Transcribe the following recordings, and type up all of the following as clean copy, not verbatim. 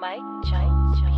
Mike Jones Beats.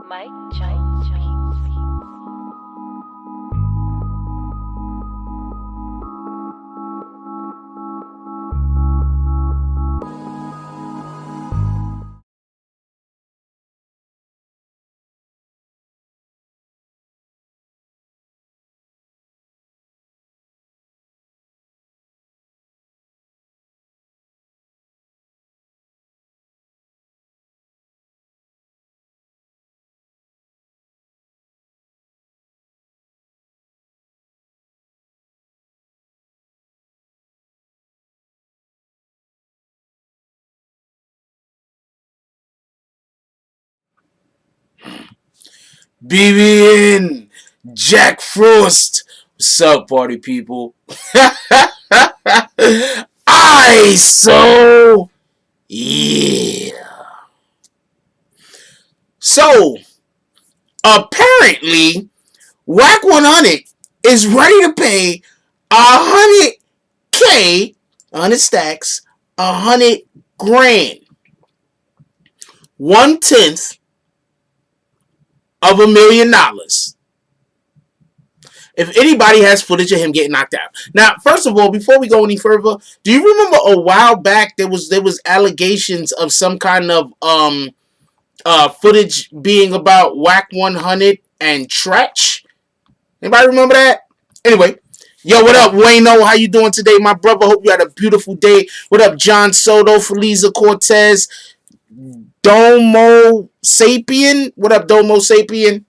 Mike Jones Beats. BBN Jack Frost. What's up, party people? So yeah. So apparently, Wack100 is ready to pay 100K, 100 stacks, 100 grand, 1/10 of $1 million. If anybody has footage of him getting knocked out. Now, first of all, before we go any further, do you remember a while back there was allegations of some kind of footage being about Wack100 and Tretch? Anybody remember that? Anyway, yo, what up, Wayno? How you doing today, my brother? Hope you had a beautiful day. What up, John Soto, Feliza Cortez, Domo Sapien? What up, Domo Sapien?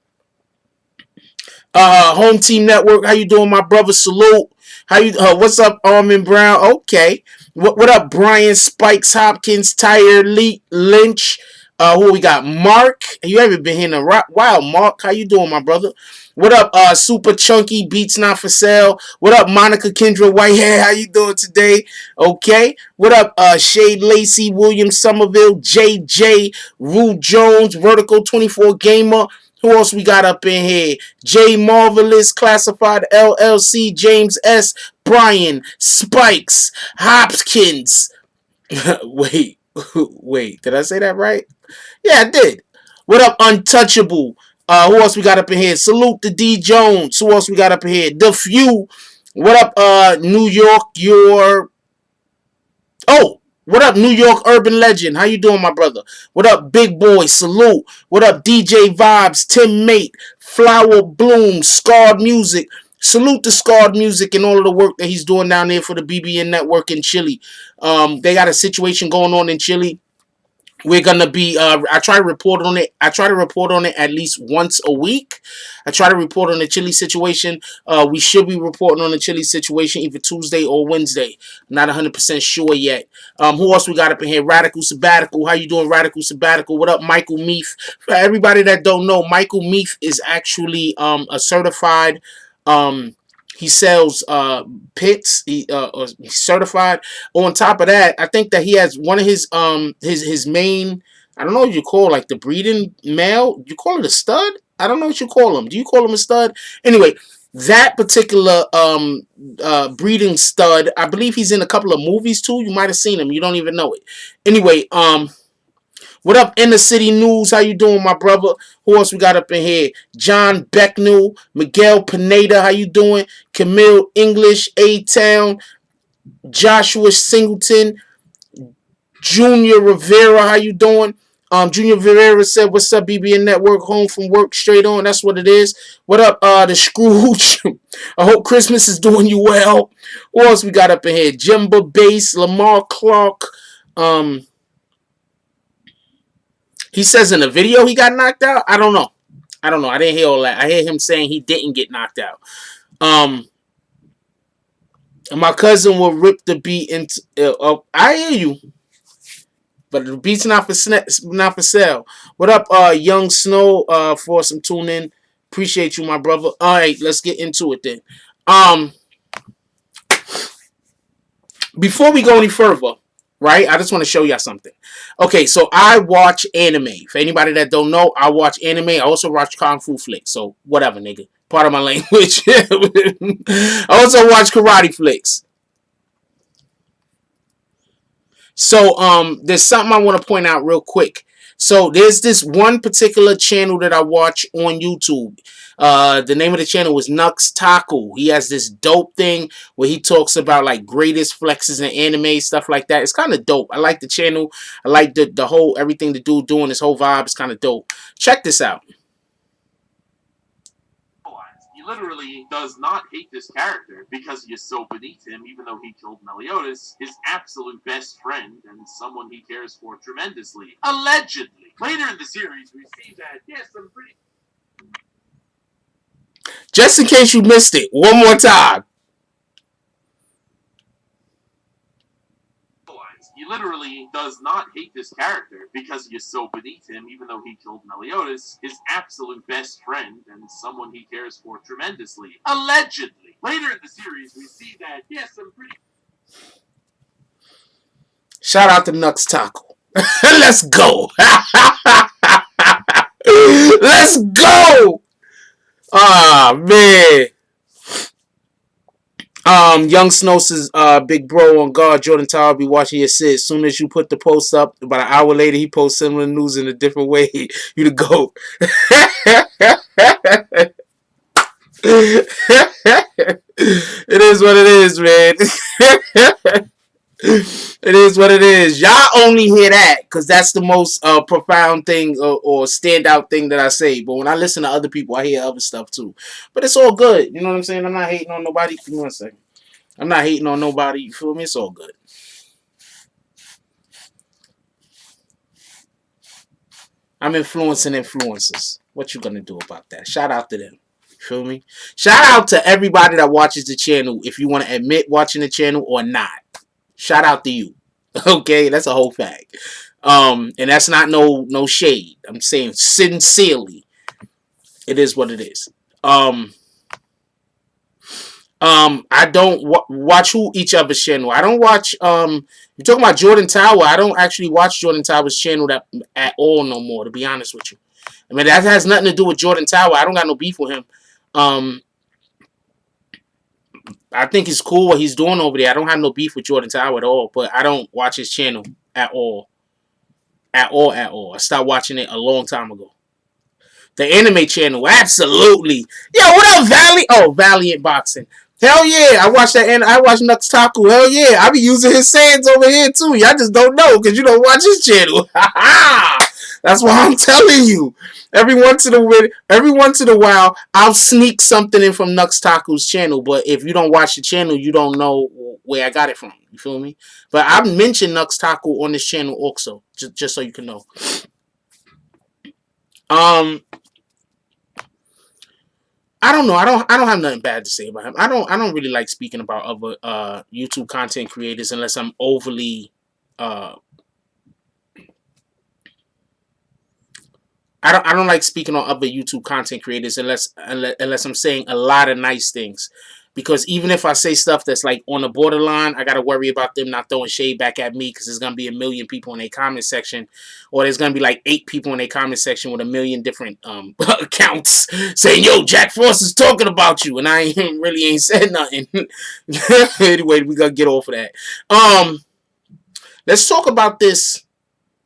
Home Team Network. How you doing, my brother? Salute. How you? What's up, Armin Brown? Okay. What up, Brian Spikes Hopkins, Tyre Lee Lynch? Who we got? Mark. You haven't been here in a while, Mark. How you doing, my brother? What up, Super Chunky Beats Not For Sale? What up, Monica Kendra Whitehead? How you doing today? Okay. What up, Shade Lacey, William Somerville, JJ, Rue Jones, Vertical 24 Gamer? Who else we got up in here? J Marvelous, Classified LLC, James S, Brian, Spikes, Hopkins. Wait, did I say that right? Yeah, I did. What up, Untouchable? Who else we got up in here? Salute to D Jones. Who else we got up in here? The Few. What up, New York? What up, New York Urban Legend? How you doing, my brother? What up, Big Boy? Salute. What up, DJ Vibes, Tim Mate, Flower Bloom, Scarred Music. Salute to Scarred Music and all of the work that he's doing down there for the BBN Network in Chile. They got a situation going on in Chile. We're gonna be. I try to report on it. I try to report on it at least once a week. I try to report on the Chile situation. We should be reporting on the Chile situation either Tuesday or Wednesday. I'm not 100% sure yet. Who else we got up in here? Radical Sabbatical. How you doing, Radical Sabbatical? What up, Michael Meath? For everybody that don't know, Michael Meath is actually a certified. He sells pits. He's certified. On top of that, I think that he has one of his main. I don't know what you call like the breeding male. You call it a stud? I don't know what you call him. Do you call him a stud? Anyway, that particular breeding stud, I believe he's in a couple of movies too. You might have seen him. You don't even know it. Anyway, what up, Inner City News? How you doing, my brother? Who else we got up in here? John Becknell, Miguel Pineda. How you doing? Camille English, A-Town, Joshua Singleton, Junior Rivera. How you doing? Junior Rivera said, "What's up, BBN Network? Home from work, straight on." That's what it is. What up, the Scrooge? I hope Christmas is doing you well. Who else we got up in here? Jimba Bass, Lamar Clark. He says in the video he got knocked out. I don't know. I didn't hear all that. I hear him saying he didn't get knocked out. My cousin will rip the beat into. I hear you, but the beat's not for sale. What up, Young Snow? For some tune in. Appreciate you, my brother. All right, let's get into it then. Before we go any further. Right? I just want to show y'all something. Okay, so I watch anime. For anybody that don't know, I watch anime. I also watch Kung Fu flicks. So, whatever, nigga. Part of my language. I also watch karate flicks. So, there's something I want to point out real quick. So, there's this one particular channel that I watch on YouTube. The name of the channel was Nux Taku. He has this dope thing where he talks about like greatest flexes in anime, stuff like that. It's kind of dope. I like the channel. I like the whole everything the dude doing, this whole vibe is kind of dope. Check this out. He literally does not hate this character because he is so beneath him, even though he killed Meliodas, his absolute best friend and someone he cares for tremendously. Allegedly. Later in the series, we see that, yes, I'm pretty... Just in case you missed it, one more time. He literally does not hate this character because he is so beneath him, even though he killed Meliodas, his absolute best friend and someone he cares for tremendously. Allegedly. Later in the series, we see that, yes, I'm pretty... Shout out to Nux Taco. Let's go. Let's go. Ah, man. Young Snow's big bro on guard, Jordan Tower, be watching your shit. As soon as you put the post up, about an hour later, he posts similar news in a different way. You the GOAT. It is what it is, man. It is what it is. Y'all only hear that because that's the most profound thing or standout thing that I say. But when I listen to other people, I hear other stuff too. But it's all good. You know what I'm saying? I'm not hating on nobody. Give me 1 second. I'm not hating on nobody. You feel me? It's all good. I'm influencing influencers. What you gonna do about that? Shout out to them. You feel me? Shout out to everybody that watches the channel. If you want to admit watching the channel or not, shout out to you. Okay, that's a whole fact. And that's not no shade. I'm saying sincerely, it is what it is. I don't watch who each other's channel. I don't watch. You're talking about Jordan Tower. I don't actually watch Jordan Tower's channel that at all no more. To be honest with you, I mean that has nothing to do with Jordan Tower. I don't got no beef with him. I think it's cool what he's doing over there. I don't have no beef with Jordan Tower at all. But I don't watch his channel at all. At all, at all. I stopped watching it a long time ago. The anime channel, absolutely. Yo, what up, Valiant? Oh, Valiant Boxing. Hell yeah, I watch that, and I watch Nux Taku. Hell yeah, I be using his sayings over here too. Y'all just don't know because you don't watch his channel. That's why I'm telling you. Every once in a while, I'll sneak something in from Nux Taku's channel. But if you don't watch the channel, you don't know where I got it from. You feel me? But I've mentioned Nux Taku on this channel also, just so you can know. I don't know. I don't have nothing bad to say about him. I don't really like speaking about other YouTube content creators unless I'm overly I don't like speaking on other YouTube content creators unless I'm saying a lot of nice things. Because even if I say stuff that's like on the borderline, I got to worry about them not throwing shade back at me because there's going to be a million people in a comment section, or there's going to be like 8 people in a comment section with a million different accounts saying, yo, Jack Frost is talking about you. And I really ain't said nothing. Anyway, we got to get off of that. Let's talk about this.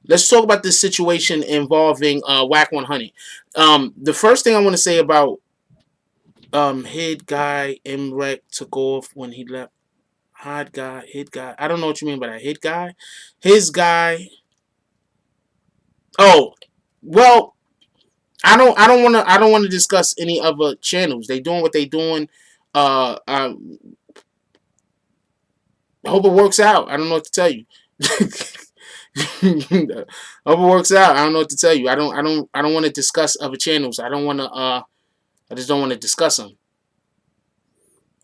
Let's talk about this situation involving Wack100. The first thing I want to say about head guy Mrek took off when he left. Hard guy, hit guy. I don't know what you mean by that. Hit guy, his guy. Oh, well, I don't want to discuss any other channels. They doing what they doing. I hope it works out. I don't know what to tell you. Hope it works out. I don't know what to tell you. I don't want to discuss other channels. I don't want to. I just don't want to discuss them.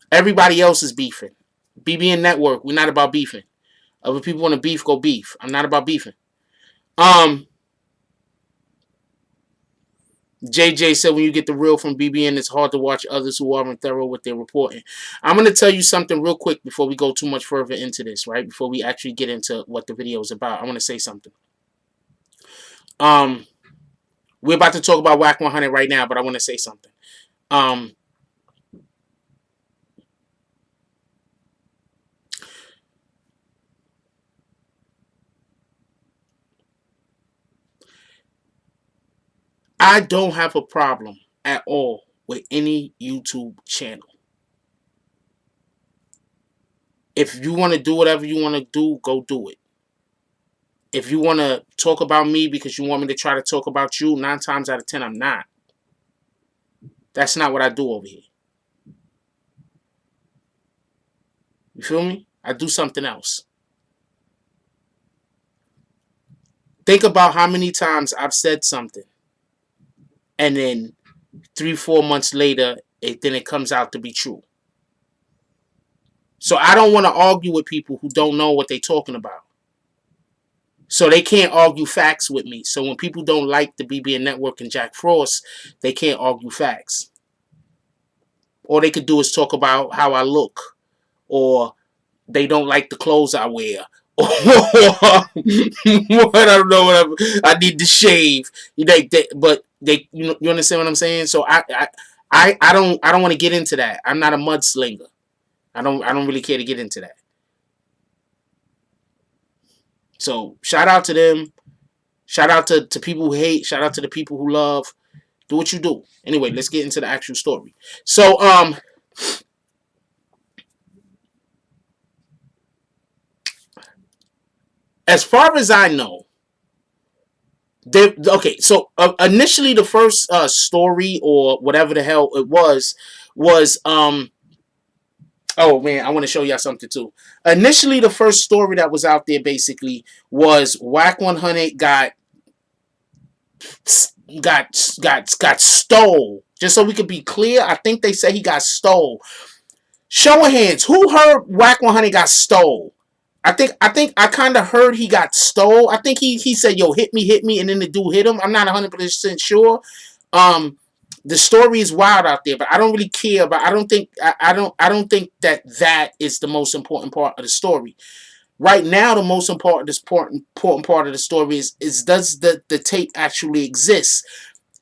Everybody else is beefing. BBNNETWORK, we're not about beefing. Other people want to beef, go beef. I'm not about beefing. JJ said when you get the real from BBN, it's hard to watch others who aren't thorough with their reporting. I'm going to tell you something real quick before we go too much further into this, right? Before we actually get into what the video is about. I want to say something. We're about to talk about Wack100 right now, but I want to say something. I don't have a problem at all with any YouTube channel. If you want to do whatever you want to do, go do it. If you want to talk about me because you want me to try to talk about you, 9 times out of 10, I'm not. That's not what I do over here. You feel me? I do something else. Think about how many times I've said something, and then 3-4 months later, then it comes out to be true. So I don't want to argue with people who don't know what they're talking about. So they can't argue facts with me. So when people don't like the BBNNETWORK and Jack Frost, they can't argue facts. All they could do is talk about how I look, or they don't like the clothes I wear, or I don't know, whatever. I need to shave. But you understand what I'm saying? So I don't want to get into that. I'm not a mudslinger. I don't really care to get into that. So shout out to them. Shout out to people who hate. Shout out to the people who love. Do what you do. Anyway, let's get into the actual story. So as far as I know, okay. So initially, the first story or whatever the hell it was. Oh man, I want to show y'all something too. Initially, the first story that was out there basically was Wack100 got stole. Just so we could be clear, I think they said he got stole. Show of hands, who heard Wack100 got stole? I think I kind of heard he got stole. I think he said, "Yo, hit me," and then the dude hit him. I'm not 100% sure. The story is wild out there, but I don't really care. But I don't think that is the most important part of the story. Right now, the most important part of the story is does the tape actually exist?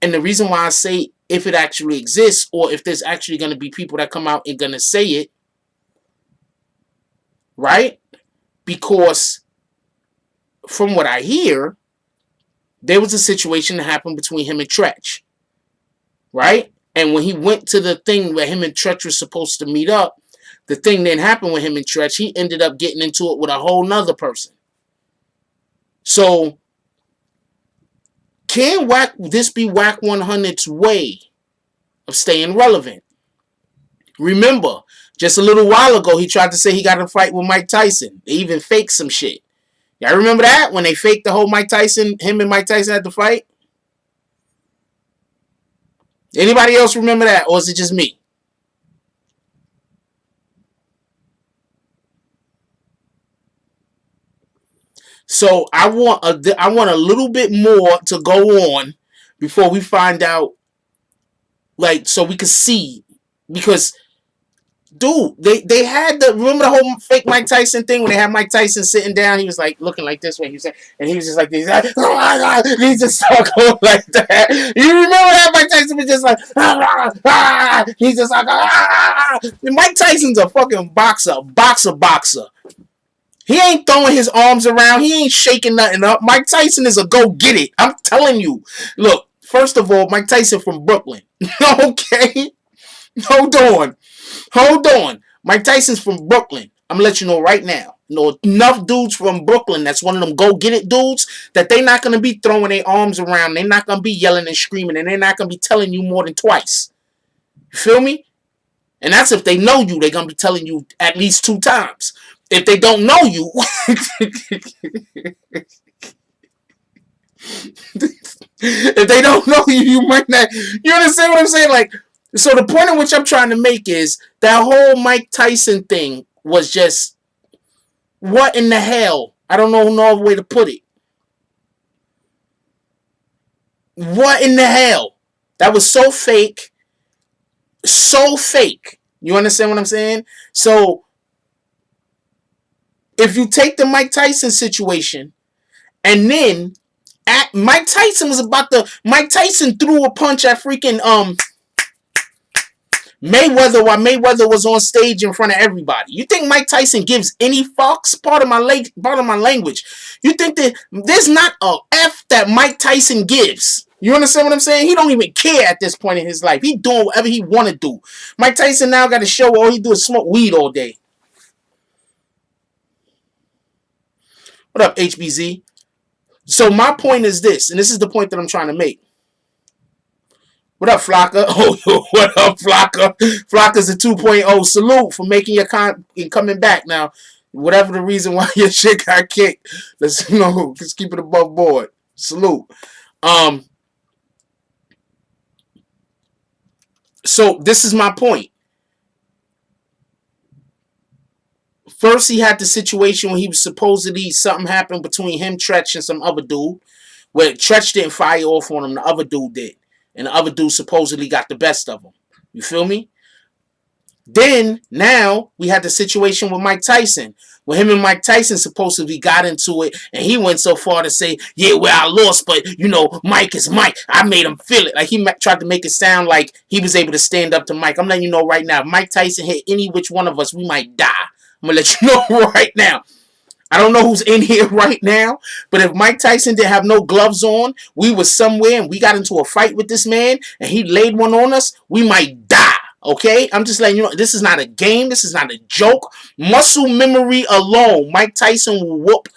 And the reason why I say if it actually exists, or if there's actually going to be people that come out and going to say it, right? Because from what I hear, there was a situation that happened between him and Tretch, right? And when he went to the thing where him and Tretch were supposed to meet up, the thing didn't happen with him and Tretch. He ended up getting into it with a whole nother person. So, can this be Wack100's way of staying relevant? Remember, just a little while ago, he tried to say he got in a fight with Mike Tyson. They even faked some shit. Y'all remember that? When they faked the whole him and Mike Tyson had to fight? Anybody else remember that? Or is it just me? So I want a little bit more to go on before we find out, like, so we can see, because dude, they had remember the whole fake Mike Tyson thing when they had Mike Tyson sitting down. He was like looking like this way. He was like, and he was just like this. Like, oh my God, he just started going like that. You remember that Mike Tyson was just like, he's just like, Mike Tyson's a fucking boxer. He ain't throwing his arms around. He ain't shaking nothing up. Mike Tyson is a go get it. I'm telling you. Look, first of all, Mike Tyson from Brooklyn. Okay, hold on. Mike Tyson's from Brooklyn. I'm gonna let you know right now. You know enough dudes from Brooklyn that's one of them go get it dudes that they not gonna be throwing their arms around. They're not gonna be yelling and screaming, and they're not gonna be telling you more than twice. You feel me? And that's if they know you. They're gonna be telling you at least 2 times. If they don't know you, if they don't know you, you might not. You understand what I'm saying? Like, so the point in which I'm trying to make is that whole Mike Tyson thing was just, what in the hell? I don't know no other way to put it. What in the hell? That was so fake. So fake. You understand what I'm saying? So, if you take the Mike Tyson situation, and then Mike Tyson threw a punch at freaking Mayweather while Mayweather was on stage in front of everybody. You think Mike Tyson gives any fucks? Part of my language. You think that there's not a F that Mike Tyson gives? You understand what I'm saying? He don't even care at this point in his life. He doing whatever he want to do. Mike Tyson now got a show where all he do is smoke weed all day. What up, HBZ? So my point is this, and this is the point that I'm trying to make. What up, Flocka? Oh, what up, Flocka? Flocka's a 2.0. Salute for making your and coming back. Now, whatever the reason why your shit got kicked, let's keep it above board. Salute. So this is my point. First, he had the situation when he was supposedly something happened between him, Tretch, and some other dude, where Tretch didn't fire off on him, the other dude did, and the other dude supposedly got the best of him. You feel me? Then now we had the situation with Mike Tyson. When him and Mike Tyson supposedly got into it, and he went so far to say, "Yeah, well, I lost, but you know, Mike is Mike. I made him feel it." Like he tried to make it sound like he was able to stand up to Mike. I'm letting you know right now, if Mike Tyson hit any which one of us, we might die. I'm gonna let you know right now. I don't know who's in here right now, but if Mike Tyson didn't have no gloves on, we was somewhere and we got into a fight with this man and he laid one on us, we might die. Okay? I'm just letting you know, this is not a game. This is not a joke. Muscle memory alone, Mike Tyson will whoop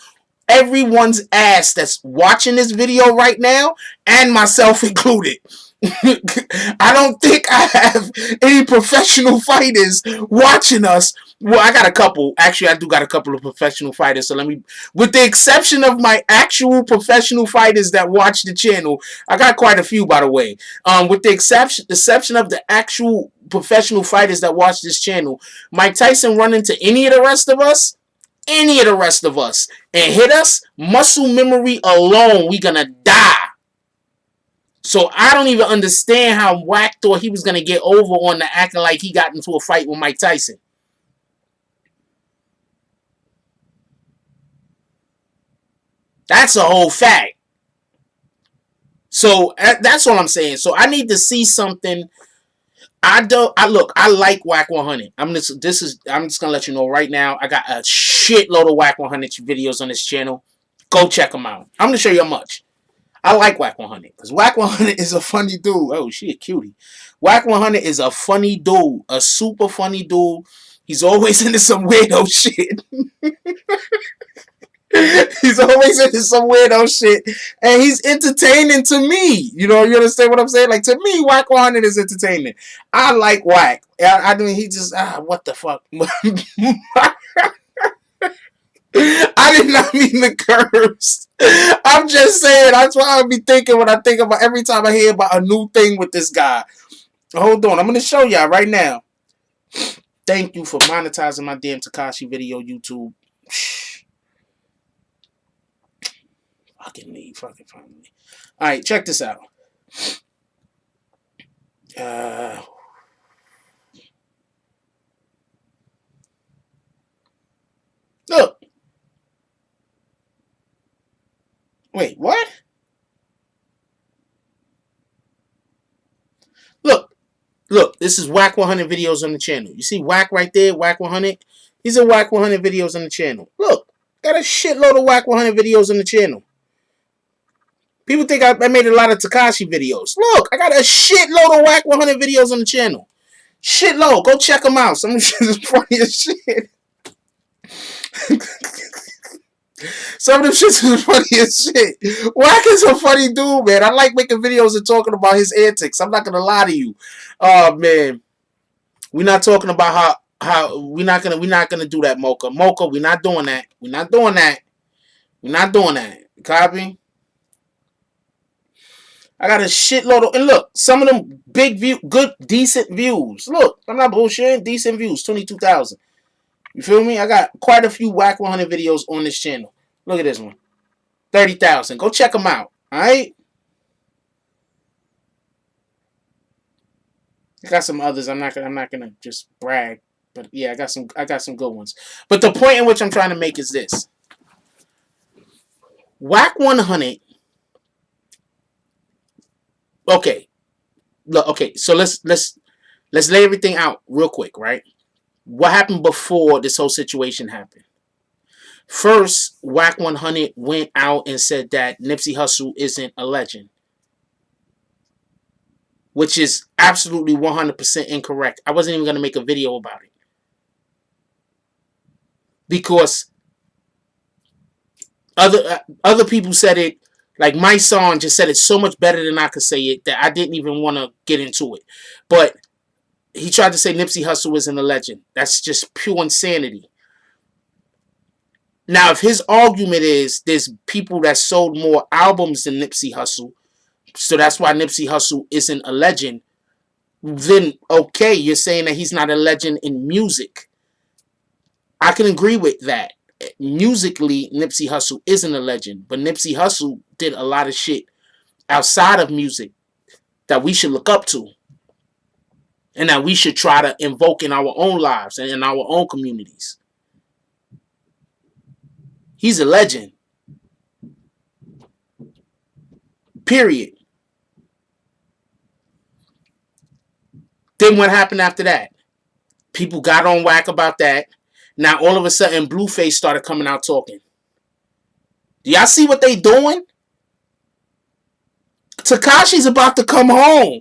everyone's ass that's watching this video right now, and myself included. I don't think I have any professional fighters watching us. Well, I got a couple. Actually, I do got a couple of professional fighters. So let me, with the exception of my actual professional fighters that watch the channel, I got quite a few, by the way. With the exception of the actual professional fighters that watch this channel, Mike Tyson run into any of the rest of us, and hit us, muscle memory alone, we gonna die. So I don't even understand how Wack thought he was gonna get over on the acting like he got into a fight with Mike Tyson. That's a whole fact. So that's all I'm saying. So I need to see something. I like Wack100. I'm just gonna let you know right now. I got a shitload of Wack100 videos on this channel. Go check them out. I'm gonna show you how much. I like Wack100 because Wack100 is a funny dude. Oh, she a cutie. Wack100 is a funny dude, a super funny dude. He's always into some weirdo shit. He's always into some weirdo shit, and he's entertaining to me. You understand what I'm saying? Like, to me, Wack100 is entertaining. I like Wack. I mean, he just what the fuck. I did not mean to curse. I'm just saying. That's what I'll be thinking when I think about every time I hear about a new thing with this guy. Hold on. I'm going to show y'all right now. Thank you for monetizing my damn Tekashi video, YouTube. Fucking me. Fucking finally. Alright, check this out. Look. Wait, what? Look, this is Wack100 videos on the channel. You see Wack right there, Wack100? These are Wack100 videos on the channel. Look, got a shitload of Wack100 videos on the channel. People think I made a lot of Tekashi videos. Look, I got a shitload of Wack100 videos on the channel. Shitload. Go check them out. Some of this shit is funny as shit. Some of them shits is funny as shit. Wack is a funny dude, man. I like making videos and talking about his antics. I'm not gonna lie to you. Oh man. We're not talking about how we're not gonna do that, Mocha. Mocha, we're not doing that. We're not doing that. We're not doing that. Copy? I got a shitload of, and look, some of them big view, good, decent views. Look, I'm not bullshitting. Decent views, 22,000. You feel me? I got quite a few Wack100 videos on this channel. Look at this one. 30,000. Go check them out. Alright? I got some others. I'm not gonna just brag. But yeah, I got some good ones. But the point in which I'm trying to make is this. Wack100. Okay. Look, okay, so let's lay everything out real quick, right? What happened before this whole situation happened? First, Wack100 went out and said that Nipsey Hussle isn't a legend, which is absolutely 100% incorrect. I wasn't even going to make a video about it because other people said it. Like, my song just said it so much better than I could say it that I didn't even want to get into it. But he tried to say Nipsey Hussle isn't a legend. That's just pure insanity. Now, if his argument is there's people that sold more albums than Nipsey Hussle, so that's why Nipsey Hussle isn't a legend, then okay, you're saying that he's not a legend in music. I can agree with that. Musically, Nipsey Hussle isn't a legend, but Nipsey Hussle did a lot of shit outside of music that we should look up to. and that we should try to invoke in our own lives and in our own communities. He's a legend. Period. Then what happened after that? People got on Wack about that. Now all of a sudden Blueface started coming out talking. Do y'all see what they doing? Tekashi's about to come home.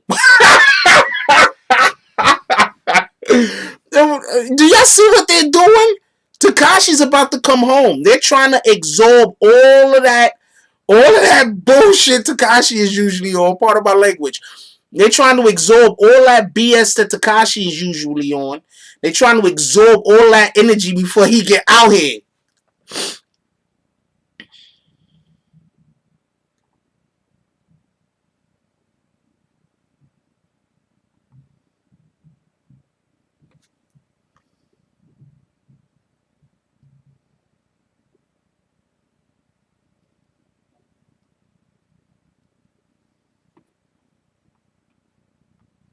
Do y'all see what they're doing? Tekashi's about to come home. They're trying to absorb all of that bullshit Tekashi is usually on. Part of my language. They're trying to absorb all that BS that Tekashi is usually on. They're trying to absorb all that energy before he get out here.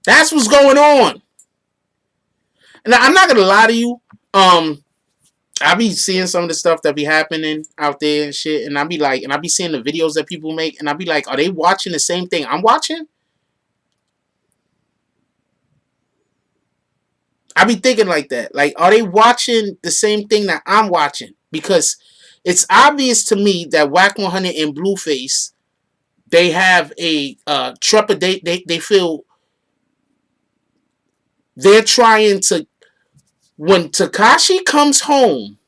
That's what's going on. And I'm not gonna lie to you. I be seeing some of the stuff that be happening out there and shit, and I be like, and I be seeing the videos that people make, and I be like, are they watching the same thing I'm watching? I be thinking like that. Like, are they watching the same thing that I'm watching? Because it's obvious to me that Wack100 and Blueface, they have a trepidate. They feel they're trying to. When Tekashi comes home,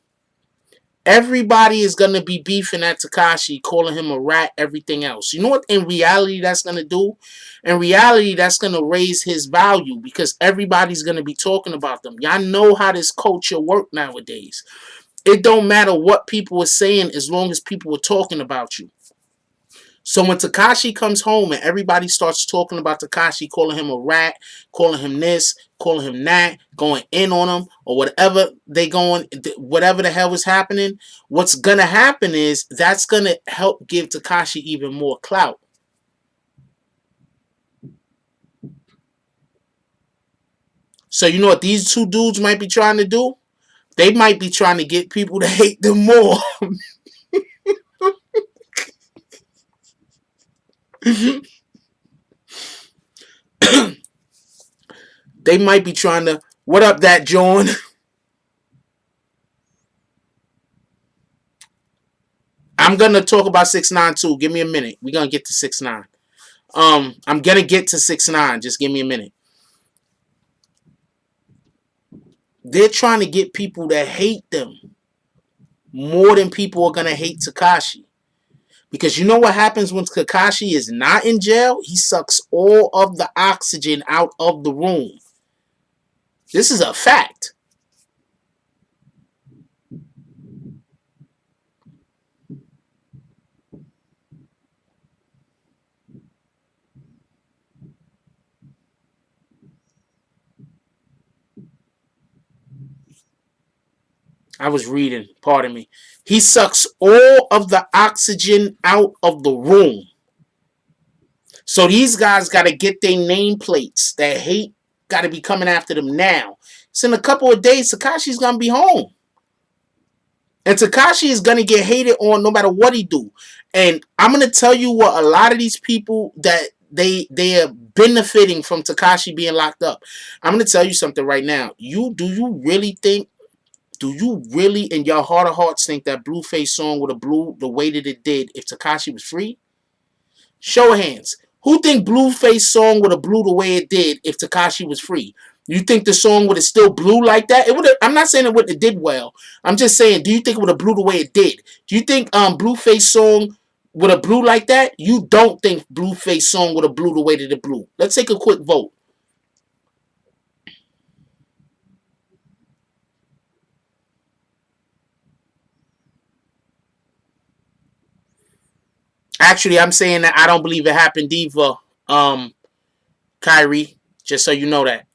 everybody is gonna be beefing at Tekashi, calling him a rat, everything else. You know what? In reality, that's gonna do. In reality, that's gonna raise his value because everybody's gonna be talking about them. Y'all know how this culture work nowadays. It don't matter what people are saying as long as people are talking about you. So when Tekashi comes home and everybody starts talking about Tekashi, calling him a rat, calling him this, calling him that, going in on him, or whatever they going, whatever the hell is happening, what's gonna happen is that's gonna help give Tekashi even more clout. So you know what these two dudes might be trying to do? They might be trying to get people to hate them more. They might be trying to. What up, that John? I'm gonna talk about 6ix9ine too. Give me a minute. We're gonna get to 6ix9ine. I'm gonna get to 6ix9ine. Just give me a minute. They're trying to get people to hate them more than people are gonna hate Tekashi. Because you know what happens when Tekashi is not in jail? He sucks all of the oxygen out of the room. This is a fact. I was reading, pardon me. He sucks all of the oxygen out of the room. So these guys got to get their nameplates. That hate got to be coming after them now. So in a couple of days, Tekashi's going to be home. And Tekashi is going to get hated on no matter what he do. And I'm going to tell you what a lot of these people that they are benefiting from Tekashi being locked up. I'm going to tell you something right now. Do you really in your heart of hearts think that Blueface song would have blew the way that it did if Tekashi was free? Show of hands. Who think Blueface song would have blew the way it did if Tekashi was free? You think the song would have still blew like that? It would. I'm not saying it wouldn't have did well. I'm just saying, do you think it would have blew the way it did? Do you think Blueface song would have blew like that? You don't think Blueface song would have blew the way that it blew? Let's take a quick vote. Actually, I'm saying that I don't believe it happened either, Kyrie. Just so you know that.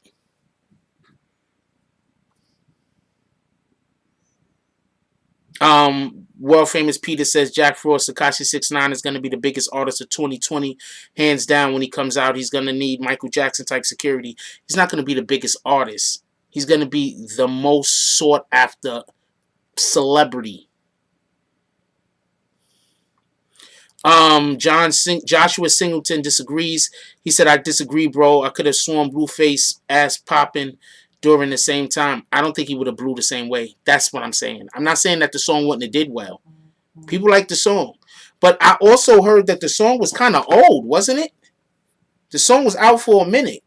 World famous Peter says Jack Frost, Tekashi 6ix9ine is going to be the biggest artist of 2020, hands down. When he comes out, he's going to need Michael Jackson type security. He's not going to be the biggest artist. He's going to be the most sought after celebrity. Joshua Singleton disagrees. He said, I disagree, bro. I could have sworn Blueface ass popping during the same time. I don't think he would have blew the same way. That's what I'm saying. I'm not saying that the song wouldn't have did well. People like the song. But I also heard that the song was kind of old, wasn't it? The song was out for a minute.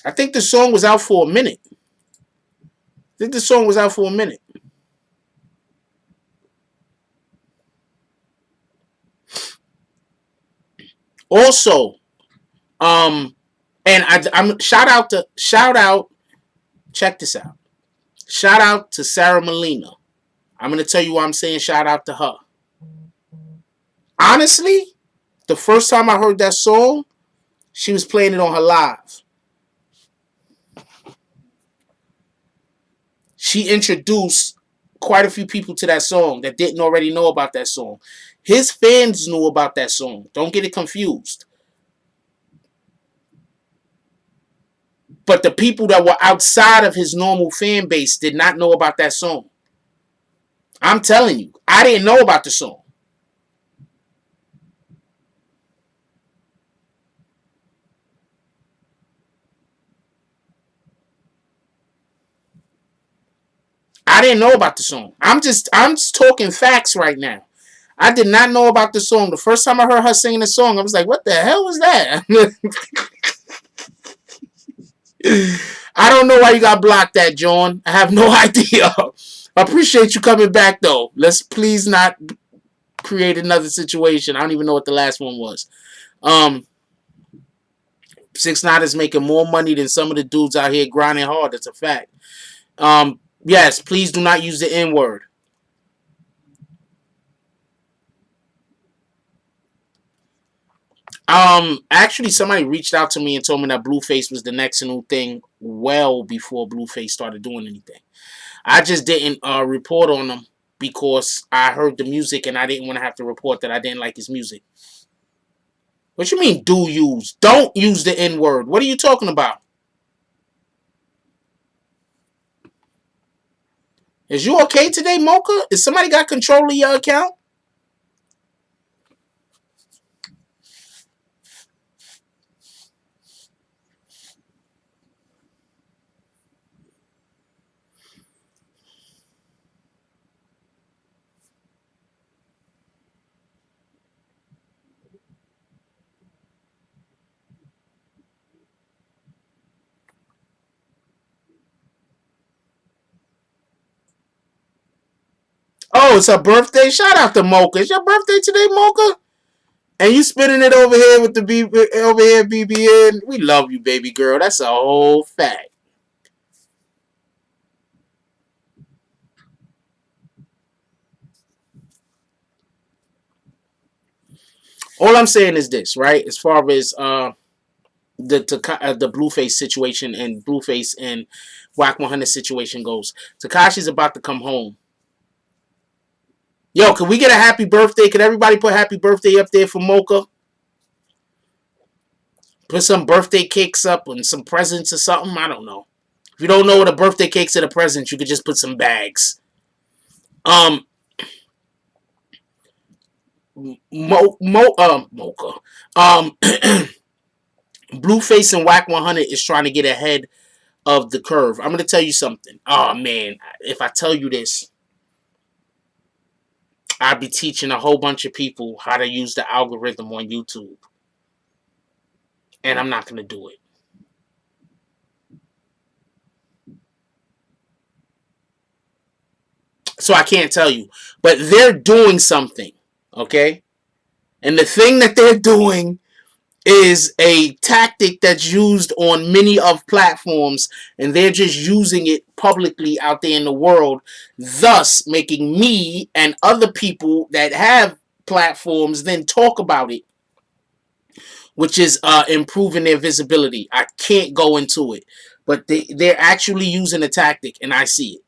I think the song was out for a minute. Also, and I'm shout out. Check this out. Shout out to Sarah Molina. I'm gonna tell you why I'm saying shout out to her. Honestly, the first time I heard that song, she was playing it on her live. She introduced quite a few people to that song that didn't already know about that song. His fans knew about that song. Don't get it confused. But the people that were outside of his normal fan base did not know about that song. I'm telling you, I didn't know about the song. I didn't know about the song. I'm just talking facts right now. I did not know about the song. The first time I heard her singing the song, I was like, what the hell was that? I don't know why you got blocked that, John. I have no idea. I appreciate you coming back, though. Let's please not create another situation. I don't even know what the last one was. 6ix9ine is making more money than some of the dudes out here grinding hard. That's a fact. Yes, please do not use the N-word. Actually, somebody reached out to me and told me that Blueface was the next new thing well before Blueface started doing anything. I just didn't report on him because I heard the music and I didn't want to have to report that I didn't like his music. What you mean, do use? Don't use the N-word. What are you talking about? Is you okay today, Mocha? Is somebody got control of your account? Oh, it's her birthday? Shout out to Mocha. It's your birthday today, Mocha? And you spinning it over here with the over here, BBN. We love you, baby girl. That's a whole fact. All I'm saying is this, right? As far as the Blueface situation and Blueface and Wack100 situation goes, Tekashi's about to come home. Yo, can we get a happy birthday? Can everybody put happy birthday up there for Mocha? Put some birthday cakes up and some presents or something. I don't know. If you don't know what a birthday cake's and a present, you could just put some bags. Mocha. Blueface and Wack100 is trying to get ahead of the curve. I'm going to tell you something. Oh, man. If I tell you this, I'd be teaching a whole bunch of people how to use the algorithm on YouTube. And I'm not going to do it. So I can't tell you. But they're doing something. Okay? And the thing that they're doing is a tactic that's used on many of platforms, and they're just using it publicly out there in the world, thus making me and other people that have platforms then talk about it, which is improving their visibility. I can't go into it, but they're actually using a tactic, and I see it.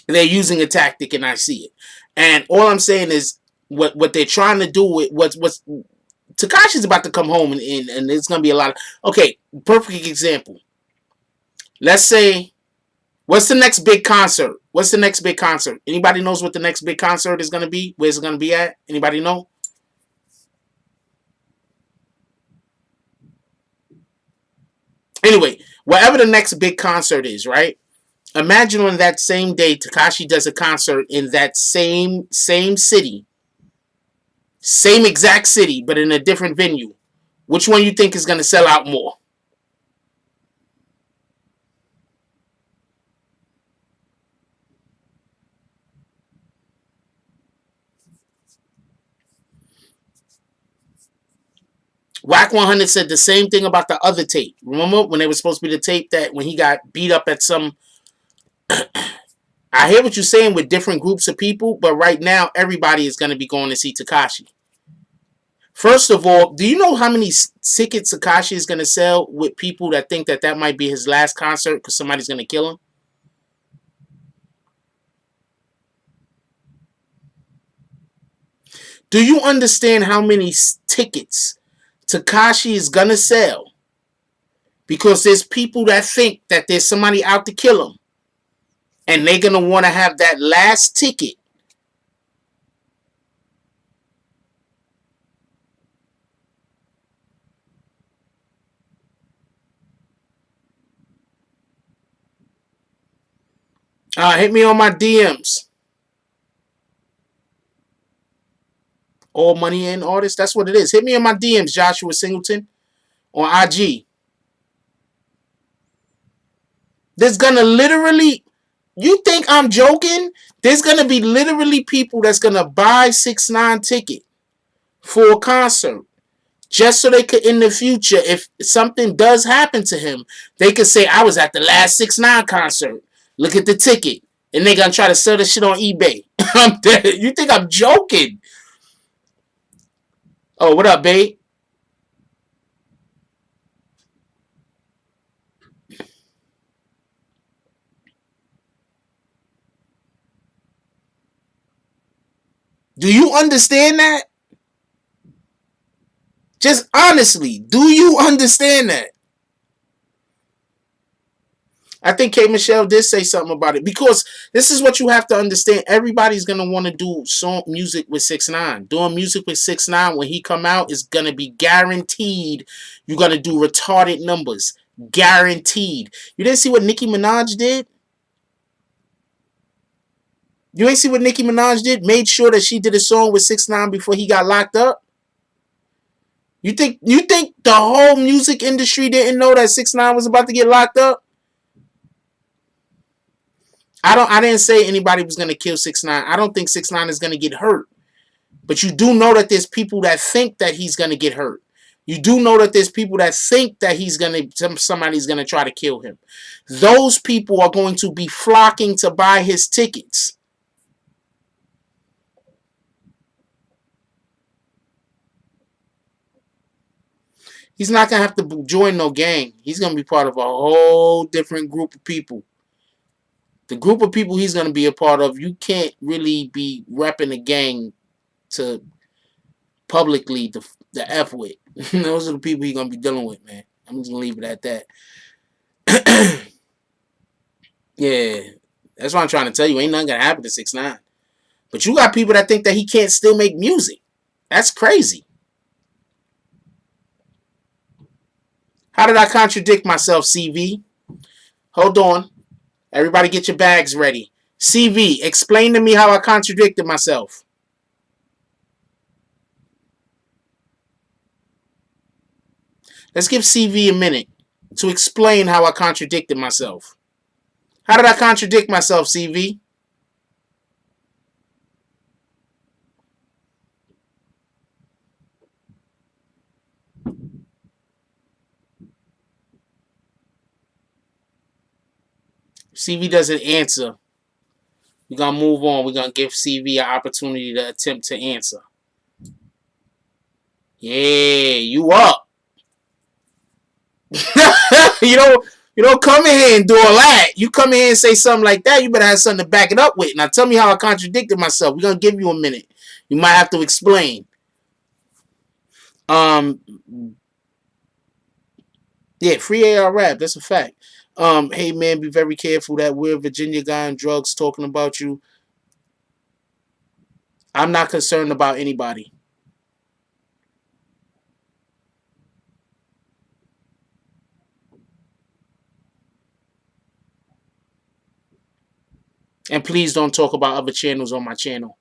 They're using a tactic, and I see it. And all I'm saying is, what they're trying to do with what's Tekashi's about to come home, and it's gonna be a lot of, okay. Perfect example. Let's say, what's the next big concert? What's the next big concert? Anybody knows what the next big concert is gonna be? Where's it gonna be at? Anybody know? Anyway, whatever the next big concert is, right? Imagine on that same day, Tekashi does a concert in that same city, same exact city, but in a different venue. Which one you think is gonna sell out more? Wack100 said the same thing about the other tape. Remember when it was supposed to be the tape that when he got beat up at some. I hear what you're saying with different groups of people, but right now everybody is going to be going to see Tekashi. First of all, do you know how many tickets Tekashi is going to sell with people that think that that might be his last concert because somebody's going to kill him? Do you understand how many tickets Tekashi is going to sell? Because there's people that think that there's somebody out to kill him. And they're going to want to have that last ticket. Hit me on my DMs. All money and artists. That's what it is. Hit me on my DMs, Joshua Singleton, on IG. There's gonna literally, you think I'm joking? There's gonna be literally people that's gonna buy 6ix9ine ticket for a concert just so they could, in the future, if something does happen to him, they could say, I was at the last 6ix9ine concert. Look at the ticket. And they gonna try to sell this shit on eBay. I'm dead. You think I'm joking? Oh, what up, babe? Do you understand that? Just honestly, do you understand that? I think K. Michelle did say something about it because this is what you have to understand. Everybody's gonna want to do song music with 6ix9ine. Doing music with 6ix9ine when he come out is gonna be guaranteed. You're gonna do retarded numbers, guaranteed. You didn't see what Nicki Minaj did? You ain't see what Nicki Minaj did? Made sure that she did a song with 6ix9ine before he got locked up. You think the whole music industry didn't know that 6ix9ine was about to get locked up? I didn't say anybody was gonna kill 6ix9ine. I don't think 6ix9ine is gonna get hurt. But you do know that there's people that think that he's gonna get hurt. You do know that there's people that think that somebody's gonna try to kill him. Those people are going to be flocking to buy his tickets. He's not gonna have to join no gang. He's gonna be part of a whole different group of people. The group of people he's gonna be a part of, you can't really be repping a gang to publicly the F with. Those are the people he's gonna be dealing with, man. I'm just gonna leave it at that. Yeah. That's what I'm trying to tell you. Ain't nothing gonna happen to 6ix9ine. But you got people that think that he can't still make music. That's crazy. How did I contradict myself, CV? Hold on. Everybody get your bags ready. CV, explain to me how I contradicted myself. Let's give CV a minute to explain how I contradicted myself. How did I contradict myself, CV? CV doesn't answer. We're going to move on. We're going to give CV an opportunity to attempt to answer. Yeah, you up. You don't come in here and do all that. You come in here and say something like that, you better have something to back it up with. Now tell me how I contradicted myself. We're going to give you a minute. You might have to explain. Yeah, free AR rap. That's a fact. Hey man, be very careful. That weird Virginia guy on drugs talking about you. I'm not concerned about anybody. And please don't talk about other channels on my channel.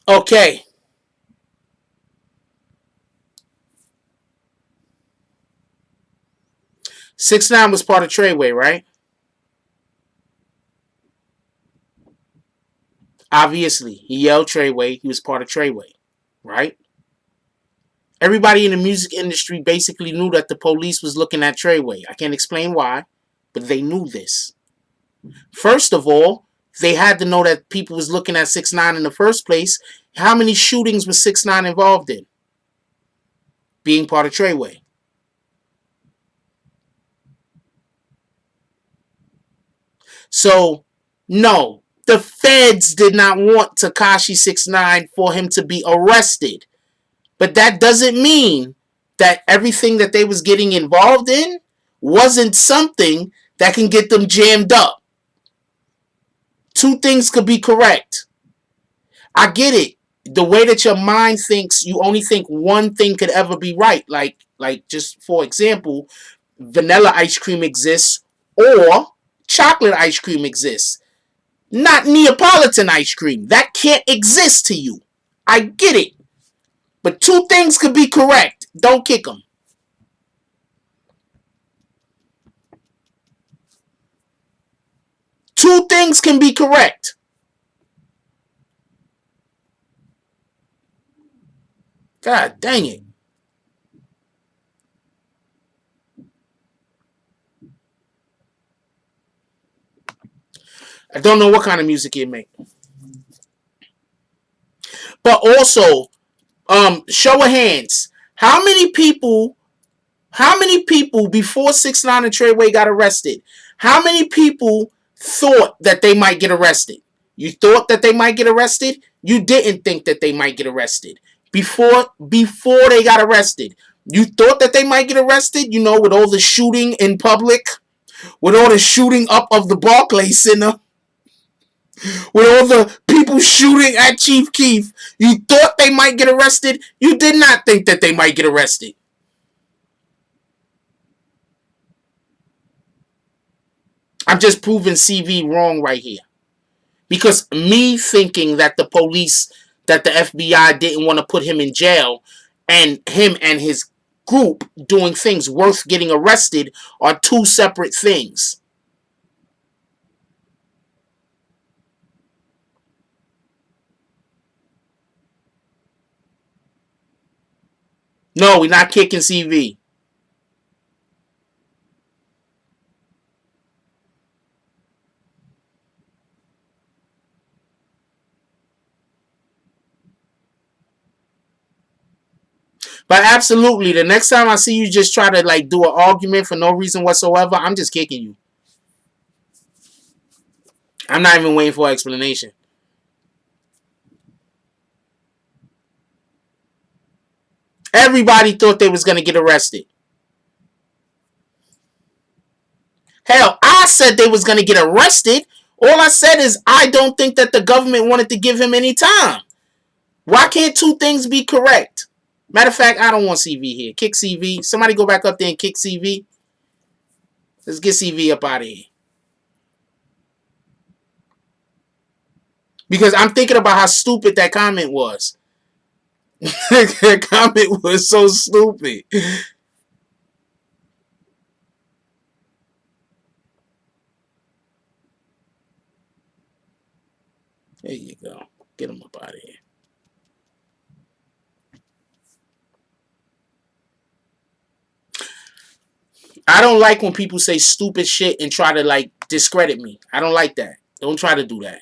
Okay. Six 9 was part of Treyway, right? Obviously, he yelled Treyway. He was part of Treyway, right? Everybody in the music industry basically knew that the police was looking at Treyway. I can't explain why, but they knew this. First of all, they had to know that people was looking at 6ix9ine in the first place. How many shootings was 6ix9ine involved in? Being part of Treyway. So, no, the feds did not want Tekashi 6ix9ine for him to be arrested. But that doesn't mean that everything that they was getting involved in wasn't something that can get them jammed up. Two things could be correct. I get it. The way that your mind thinks, you only think one thing could ever be right. Like just for example, vanilla ice cream exists or chocolate ice cream exists. Not Neapolitan ice cream. That can't exist to you. I get it. But two things could be correct. Don't kick them. Two things can be correct. God dang it. I don't know what kind of music he make. But also, show of hands. How many people before 6ix9ine and Treyway got arrested? How many people thought that they might get arrested? You thought that they might get arrested? You didn't think that they might get arrested. Before they got arrested. You thought that they might get arrested, with all the shooting in public, with all the shooting up of the Barclays Center, with all the people shooting at Chief Keef. You thought they might get arrested? You did not think that they might get arrested. I'm just proving CV wrong right here. Because me thinking that the FBI didn't want to put him in jail, and him and his group doing things worth getting arrested are two separate things. No, we're not kicking CV. But absolutely, the next time I see you just try to do an argument for no reason whatsoever, I'm just kicking you. I'm not even waiting for an explanation. Everybody thought they was gonna get arrested. Hell, I said they was gonna get arrested. All I said is I don't think that the government wanted to give him any time. Why can't two things be correct? Matter of fact, I don't want CV here. Kick CV. Somebody go back up there and kick CV. Let's get CV up out of here. Because I'm thinking about how stupid that comment was. That comment was so stupid. There you go. Get him up out of here. I don't like when people say stupid shit and try to like discredit me. I don't like that. Don't try to do that.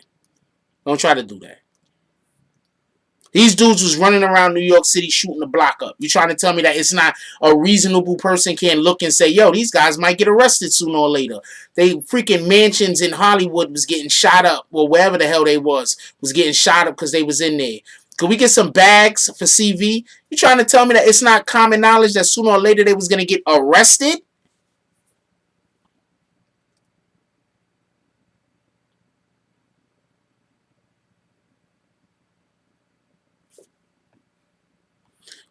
Don't try to do that. These dudes was running around New York City shooting the block up. You trying to tell me that it's not a reasonable person can look and say, yo, these guys might get arrested sooner or later. They freaking mansions in Hollywood was getting shot up, or wherever the hell they was getting shot up because they was in there. Could we get some bags for CV? You trying to tell me that it's not common knowledge that sooner or later they was going to get arrested?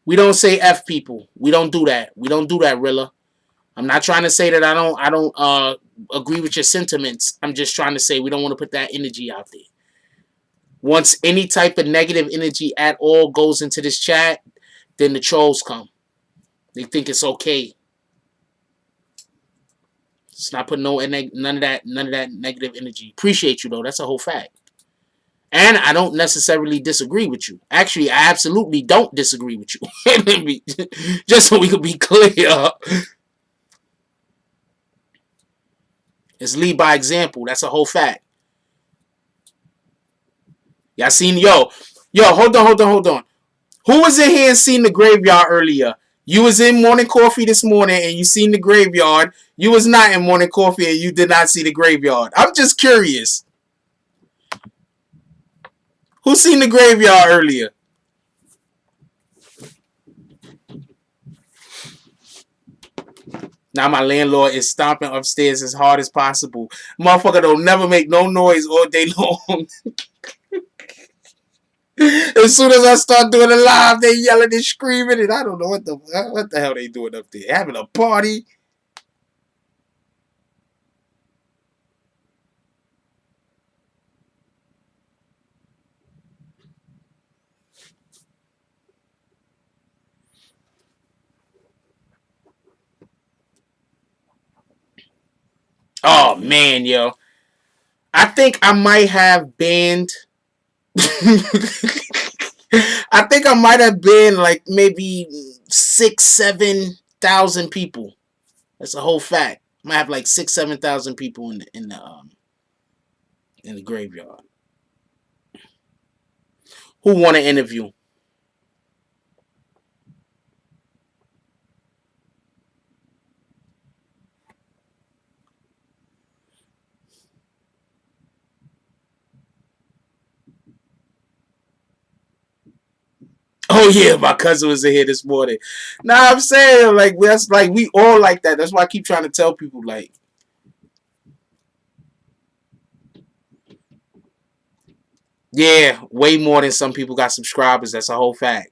We don't say F people. We don't do that. We don't do that, Rilla. I'm not trying to say that I don't agree with your sentiments. I'm just trying to say we don't want to put that energy out there. Once any type of negative energy at all goes into this chat, then the trolls come. They think it's okay. It's not putting none of that negative energy. Appreciate you though. That's a whole fact. And I don't necessarily disagree with you. Actually, I absolutely don't disagree with you. Just so we can be clear. It's lead by example. That's a whole fact. Y'all seen hold on. Who was in here and seen the graveyard earlier? You was in morning coffee this morning and you seen the graveyard. You was not in morning coffee and you did not see the graveyard. I'm just curious. Who seen the graveyard earlier? Now my landlord is stomping upstairs as hard as possible. Motherfucker don't never make no noise all day long. As soon as I start doing it live, they yelling and screaming, and I don't know what the hell they doing up there. Having a party. Oh man, yo. I think I might have banned. I think I might have been like maybe 6,000-7,000 people. That's a whole fact. I might have like 6,000-7,000 people in the graveyard. Who want to interview? Oh yeah, my cousin was in here this morning. Nah, I'm saying like that's like we all like that. That's why I keep trying to tell people like, yeah, way more than some people got subscribers. That's a whole fact.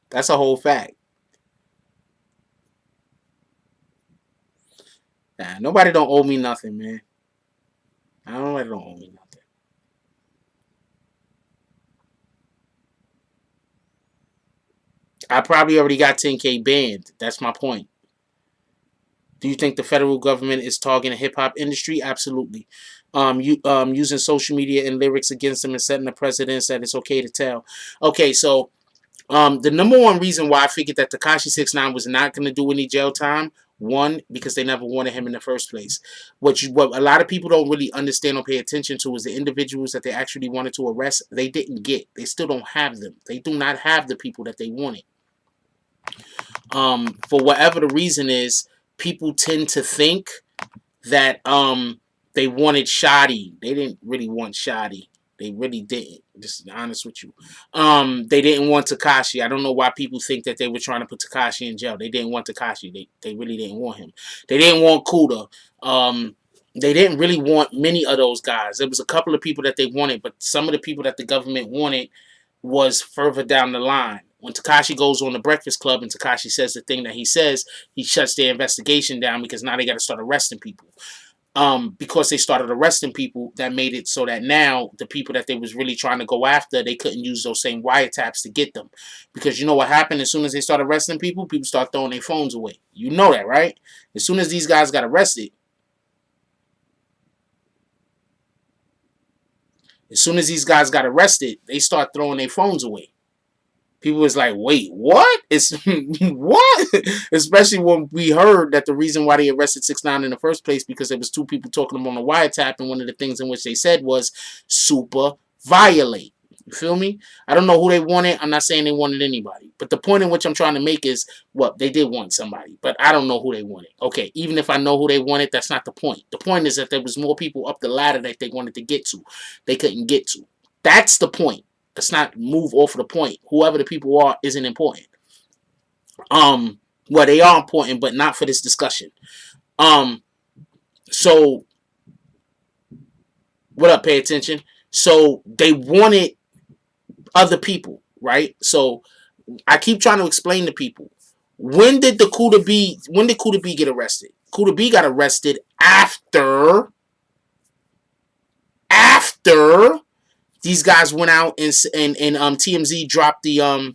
That's a whole fact. Nah, nobody don't owe me nothing, man. Nobody don't owe me nothing. I probably already got 10K banned. That's my point. Do you think the federal government is targeting the hip hop industry? Absolutely. Using social media and lyrics against them and setting the precedence that it's okay to tell. Okay, so the number one reason why I figured that Tekashi 6ix9ine was not going to do any jail time, one, because they never wanted him in the first place. What a lot of people don't really understand or pay attention to is the individuals that they actually wanted to arrest, they didn't get. They still don't have them. They do not have the people that they wanted. For whatever the reason is, people tend to think that they wanted Shoddy. They didn't really want Shoddy. They really didn't. Just to be honest with you. They didn't want Tekashi. I don't know why people think that they were trying to put Tekashi in jail. They didn't want Tekashi. They really didn't want him. They didn't want Kuda. They didn't really want many of those guys. There was a couple of people that they wanted, but some of the people that the government wanted was further down the line. When Tekashi goes on the Breakfast Club and Tekashi says the thing that he says, he shuts their investigation down because now they got to start arresting people. Because they started arresting people, that made it so that now the people that they was really trying to go after, they couldn't use those same wiretaps to get them. Because you know what happened as soon as they started arresting people start throwing their phones away. You know that, right? As soon as these guys got arrested, they start throwing their phones away. People was like, wait, what? It's what? Especially when we heard that the reason why they arrested 6ix9ine in the first place because there was two people talking to him on the wiretap, and one of the things in which they said was super violate. You feel me? I don't know who they wanted. I'm not saying they wanted anybody. But the point in which I'm trying to make is, what, they did want somebody. But I don't know who they wanted. Okay, even if I know who they wanted, that's not the point. The point is that there was more people up the ladder that they wanted to get to. They couldn't get to. That's the point. Let's not move off of the point. Whoever the people are isn't important. Well, they are important, but not for this discussion. So what up? Pay attention. So they wanted other people, right? So I keep trying to explain to people. When did Kuda B get arrested? Kuda B got arrested after these guys went out and TMZ dropped the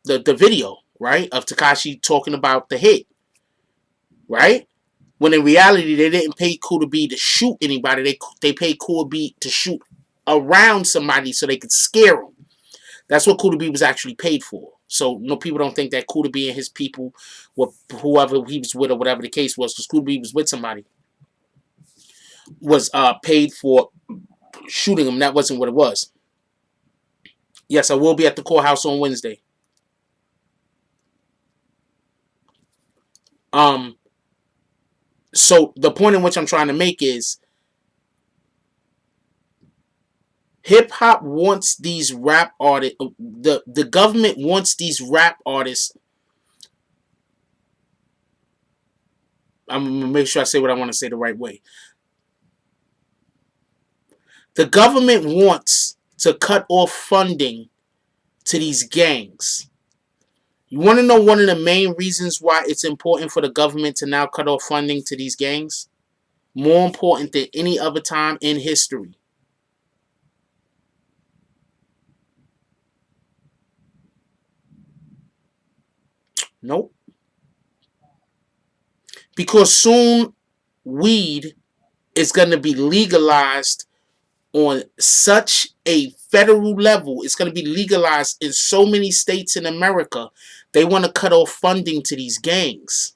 the video, right, of Tekashi talking about the hit, right? When in reality they didn't pay Kuda B to shoot anybody. They paid Kuda B to shoot around somebody so they could scare them. That's what Kuda B was actually paid for. So no, people don't think that Kuda B and his people, whoever he was with or whatever the case was, because Kuda B was with somebody, was paid for shooting him. That wasn't what it was. Yes, I will be at the courthouse on Wednesday. So the point in which I'm trying to make is, hip hop wants these rap artists. The government wants these rap artists. I'm gonna make sure I say what I want to say the right way. The government wants to cut off funding to these gangs. You want to know one of the main reasons why it's important for the government to now cut off funding to these gangs? More important than any other time in history. Nope. Because soon weed is going to be legalized on such a federal level. It's going to be legalized in so many states in America. They want to cut off funding to these gangs.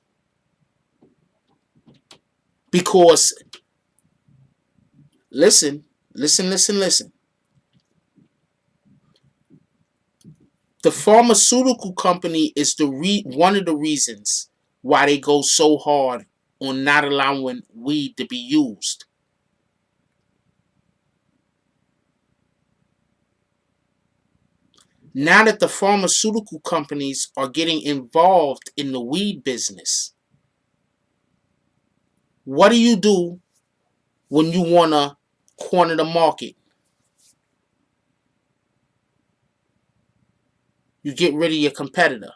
Because, listen. The pharmaceutical company is one of the reasons why they go so hard on not allowing weed to be used. Now that the pharmaceutical companies are getting involved in the weed business, what do you do when you want to corner the market? You get rid of your competitor.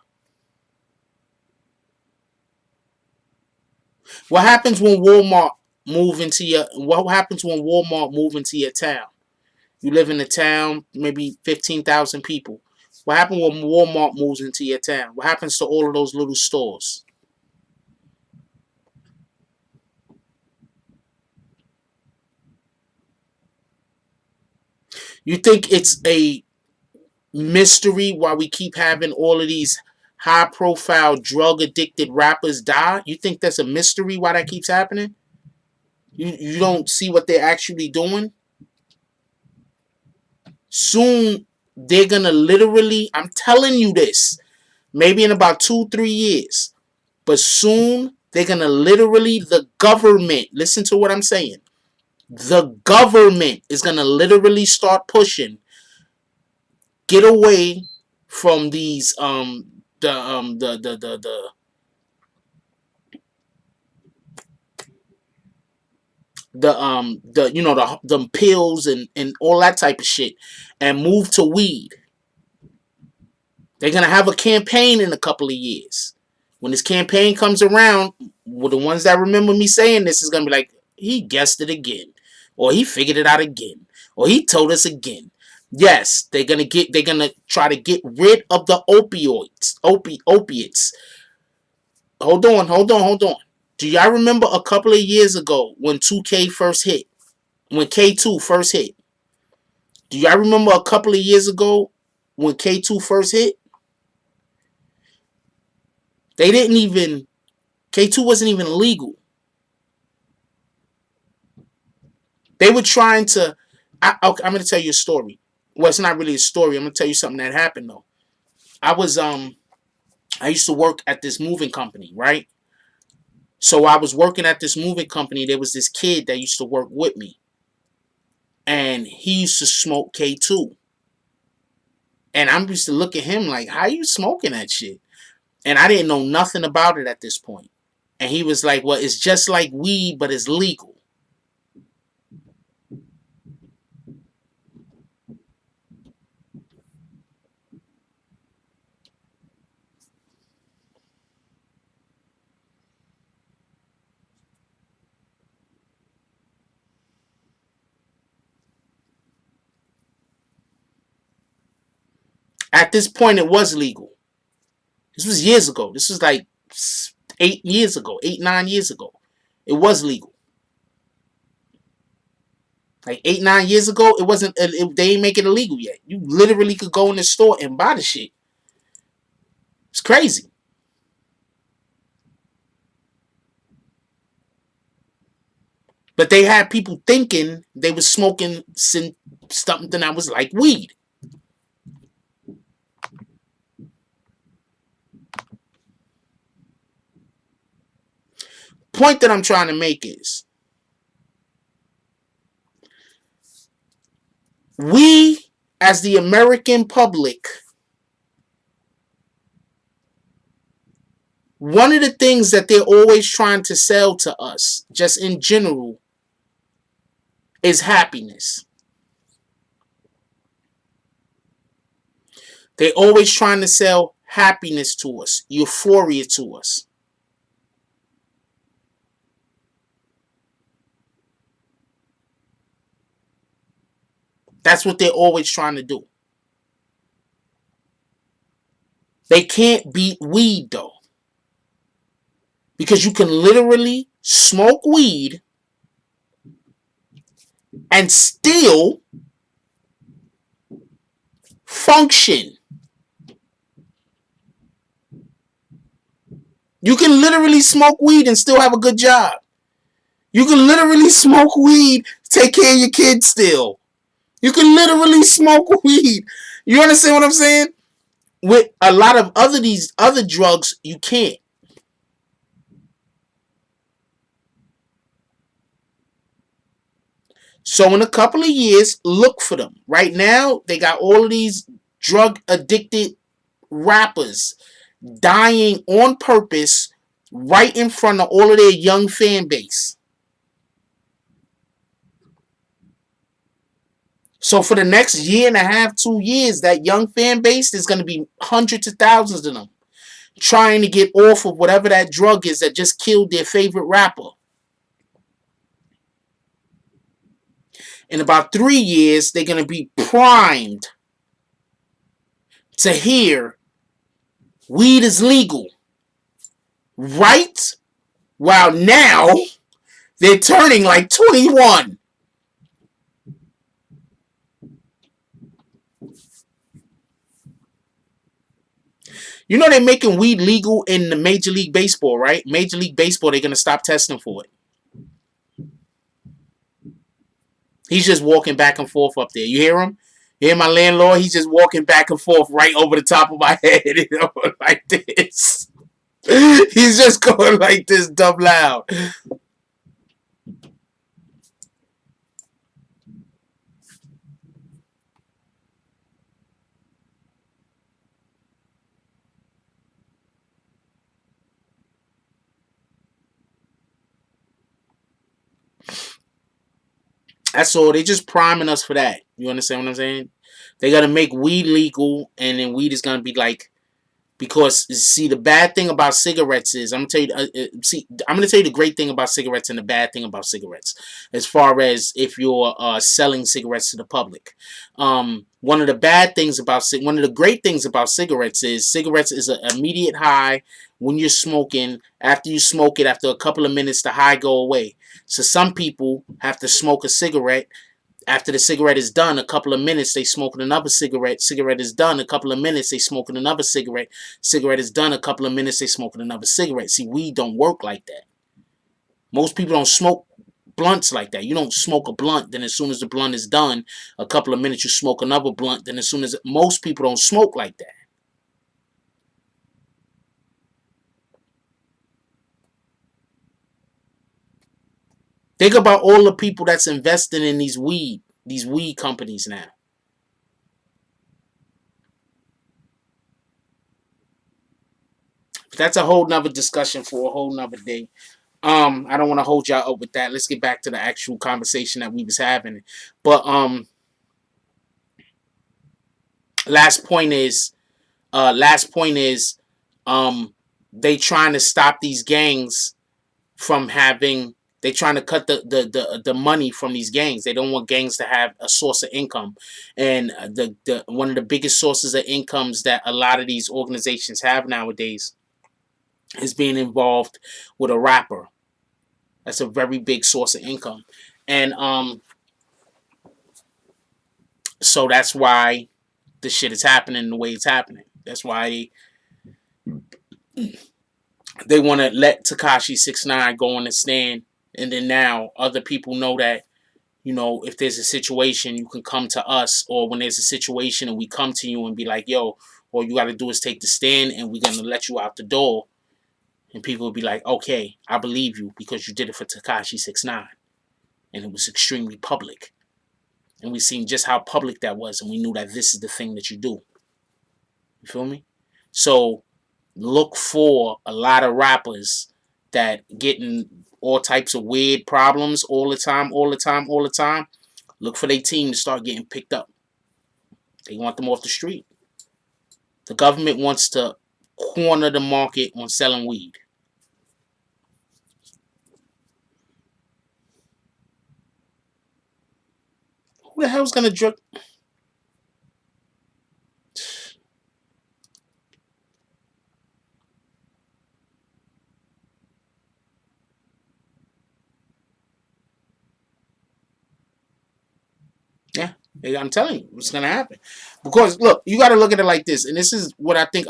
What happens when Walmart move into your town? You live in a town, maybe 15,000 people. What happens when Walmart moves into your town? What happens to all of those little stores? You think it's a mystery why we keep having all of these high-profile, drug-addicted rappers die? You think that's a mystery why that keeps happening? You don't see what they're actually doing? Soon, they're going to literally, I'm telling you this, maybe in about 2-3 years, but soon, they're going to literally, the government, listen to what I'm saying, the government is going to literally start pushing, get away from these the pills and all that type of shit, and move to weed. They're gonna have a campaign in a couple of years. When this campaign comes around, well, the ones that remember me saying this is gonna be like, he guessed it again, or he figured it out again, or he told us again. Yes, they're gonna try to get rid of the opiates. Hold on. Do y'all remember a couple of years ago when 2K first hit? When K2 first hit? Do y'all remember a couple of years ago when K2 first hit? They didn't even, K2 wasn't even legal. They were trying to, okay, I'm going to tell you a story. Well, it's not really a story. I'm going to tell you something that happened though. I used to work at this moving company, right? So I was working at this moving company. There was this kid that used to work with me. And he used to smoke K2. And I used to look at him like, how you smoking that shit? And I didn't know nothing about it at this point. And he was like, well, it's just like weed, but it's legal. At this point, it was legal. This was years ago. This was like 8 years ago, 9 years ago. It was legal. Like 8, 9 years ago, it wasn't. They ain't make it illegal yet. You literally could go in the store and buy the shit. It's crazy. But they had people thinking they was smoking something that was like weed. Point that I'm trying to make is, we as the American public, one of the things that they're always trying to sell to us, just in general, is happiness. They're always trying to sell happiness to us, euphoria to us. That's what they're always trying to do. They can't beat weed though. Because you can literally smoke weed and still function. You can literally smoke weed and still have a good job. You can literally smoke weed, take care of your kids still. You can literally smoke weed. You understand what I'm saying? With a lot of these other drugs, you can't. So in a couple of years, look for them. Right now, they got all of these drug addicted rappers dying on purpose right in front of all of their young fan base. So for the next year and a half, 2 years, that young fan base, there's going to be hundreds of thousands of them trying to get off of whatever that drug is that just killed their favorite rapper. In about 3 years, they're going to be primed to hear weed is legal. Right? While now, they're turning like 21. You know they're making weed legal in the Major League Baseball, right? Major League Baseball, they're going to stop testing for it. He's just walking back and forth up there. You hear him? You hear my landlord? He's just walking back and forth right over the top of my head, you know, like this. He's just going like this, dumb loud. That's all. They just priming us for that. You understand what I'm saying? They got to make weed legal, and then weed is going to be like, because see, the bad thing about cigarettes is, I'm gonna tell you. I'm gonna tell you the great thing about cigarettes and the bad thing about cigarettes. As far as if you're selling cigarettes to the public, one of the bad things about one of the great things about cigarettes is an immediate high when you're smoking. After you smoke it, after a couple of minutes, the high go away. So some people have to smoke a cigarette After the cigarette is done, a couple of minutes, they smoking another cigarette. Cigarette is done, a couple of minutes, they smoking another cigarette. Cigarette is done, a couple of minutes, they smoking another cigarette. See, weed don't work like that. Most people don't smoke blunts like that. You don't smoke a blunt, then as soon as the blunt is done, a couple of minutes you smoke another blunt, then as soon as... Most people don't smoke like that. Think about all the people that's investing in these weed companies now. But that's a whole nother discussion for a whole nother day. I don't want to hold y'all up with that. Let's get back to the actual conversation that we was having. But last point is they trying to stop these gangs from having... They trying to cut the money from these gangs. They don't want gangs to have a source of income. And the one of the biggest sources of incomes that a lot of these organizations have nowadays is being involved with a rapper. That's a very big source of income. And so that's why this shit is happening the way it's happening. That's why they want to let Tekashi 6ix9ine go on the stand. And then now other people know that, you know, if there's a situation, you can come to us. Or when there's a situation and we come to you and be like, yo, all you got to do is take the stand and we're going to let you out the door. And people will be like, okay, I believe you because you did it for Tekashi 6ix9ine. And it was extremely public. And we seen just how public that was. And we knew that this is the thing that you do. You feel me? So look for a lot of rappers that getting all types of weird problems all the time. Look for their team to start getting picked up. They want them off the street. The government wants to corner the market on selling weed. Who the hell's gonna drug? Yeah, I'm telling you, what's gonna happen. Because look, you got to look at it like this, and this is what I think.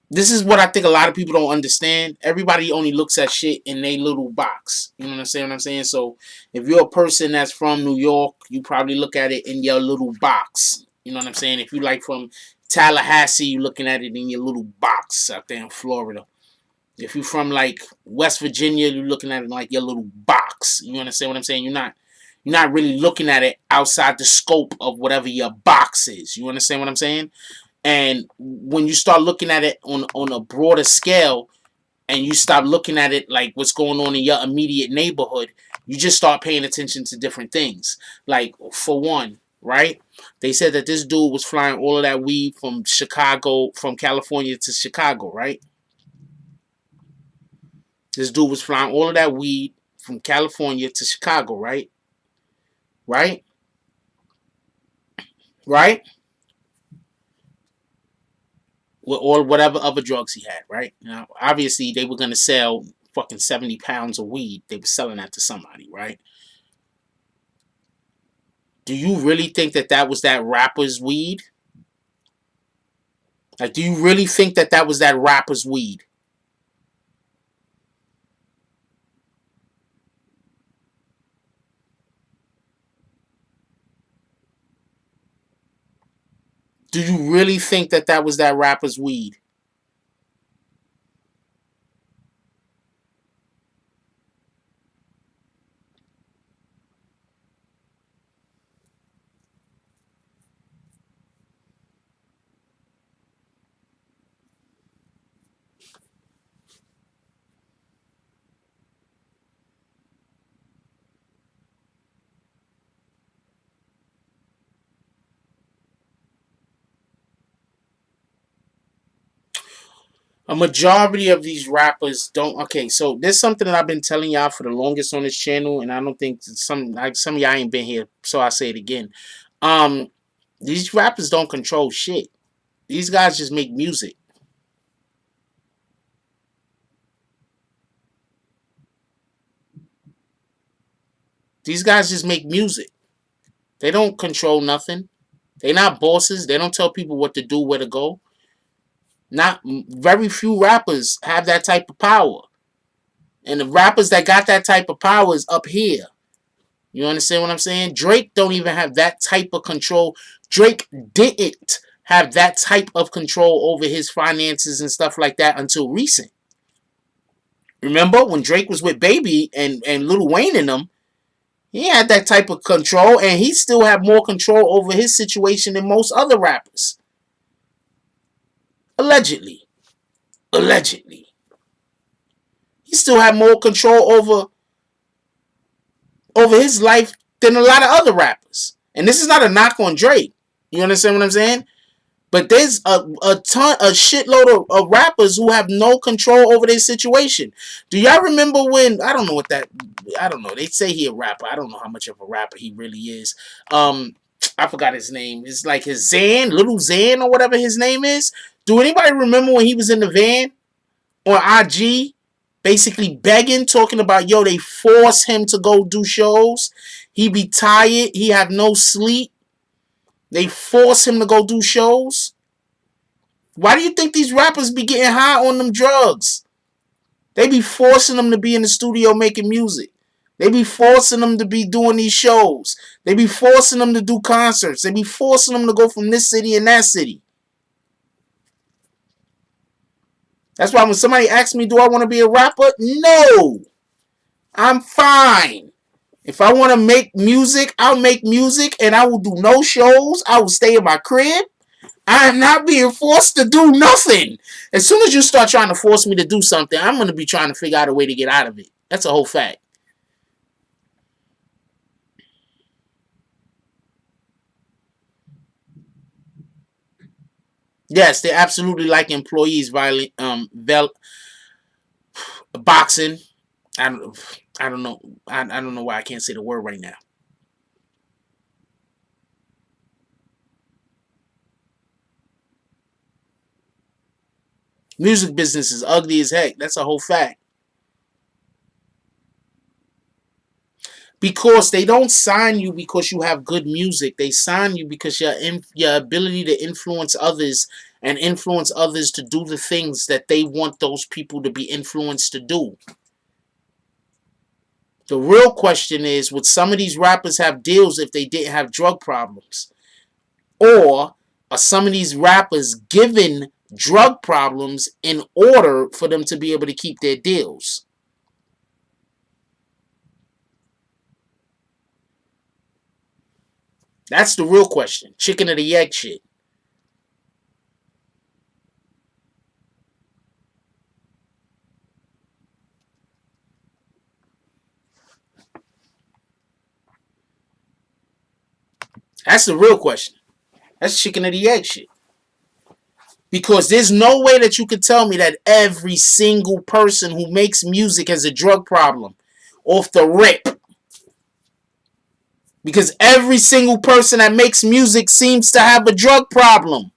This is what I think a lot of people don't understand. Everybody only looks at shit in their little box. You know what I'm saying? So if you're a person that's from New York, you probably look at it in your little box. You know what I'm saying? If you like from Tallahassee, you're looking at it in your little box out there in Florida. If you're from like West Virginia, you're looking at it like your little box. You understand what I'm saying? You're not really looking at it outside the scope of whatever your box is. You understand what I'm saying? And when you start looking at it on a broader scale, and you stop looking at it like what's going on in your immediate neighborhood, you just start paying attention to different things. Like, for one, right? They said that this dude was flying all of that weed from California to Chicago, right? This dude was flying all of that weed from California to Chicago, right? Right? Right? Or whatever other drugs he had, right? Now, obviously, they were going to sell fucking 70 pounds of weed. They were selling that to somebody, right? Do you really think that that was that rapper's weed? Like, do you really think that that was that rapper's weed? Do you really think that that was that rapper's weed? A majority of these rappers don't. Okay, so there's something that I've been telling y'all for the longest on this channel, and I don't think some of y'all ain't been here, so I say it again. Um, these rappers don't control shit. These guys just make music. These guys just make music. They don't control nothing. They're not bosses. They don't tell people what to do, where to go. Not very few rappers have that type of power. And the rappers that got that type of power is up here. You understand what I'm saying? Drake don't even have that type of control. Drake didn't have that type of control over his finances and stuff like that until recent. Remember when Drake was with Baby and Lil Wayne and them, he had that type of control, and he still had more control over his situation than most other rappers. Allegedly. Allegedly. He still had more control over his life than a lot of other rappers. And this is not a knock on Drake. You understand what I'm saying? But there's a shitload of rappers who have no control over their situation. Do y'all remember when, I don't know, they say he a rapper. I don't know how much of a rapper he really is. I forgot his name. It's like his Little Xan or whatever his name is. Do anybody remember when he was in the van on IG, basically begging, talking about, yo, they force him to go do shows. He be tired. He have no sleep. They force him to go do shows. Why do you think these rappers be getting high on them drugs? They be forcing them to be in the studio making music. They be forcing them to be doing these shows. They be forcing them to do concerts. They be forcing them to go from this city and that city. That's why when somebody asks me, do I want to be a rapper? No. I'm fine. If I want to make music, I'll make music, and I will do no shows. I will stay in my crib. I am not being forced to do nothing. As soon as you start trying to force me to do something, I'm going to be trying to figure out a way to get out of it. That's a whole fact. Yes, they're absolutely like employees boxing. I don't know. I don't know why I can't say the word right now. Music business is ugly as heck. That's a whole fact. Because they don't sign you because you have good music. They sign you because your ability to influence others and influence others to do the things that they want those people to be influenced to do. The real question is, would some of these rappers have deals if they didn't have drug problems? Or are some of these rappers given drug problems in order for them to be able to keep their deals? That's the real question. Chicken or the egg shit. That's the real question. That's chicken or the egg shit. Because there's no way that you could tell me that every single person who makes music has a drug problem off the rip. Because every single person that makes music seems to have a drug problem.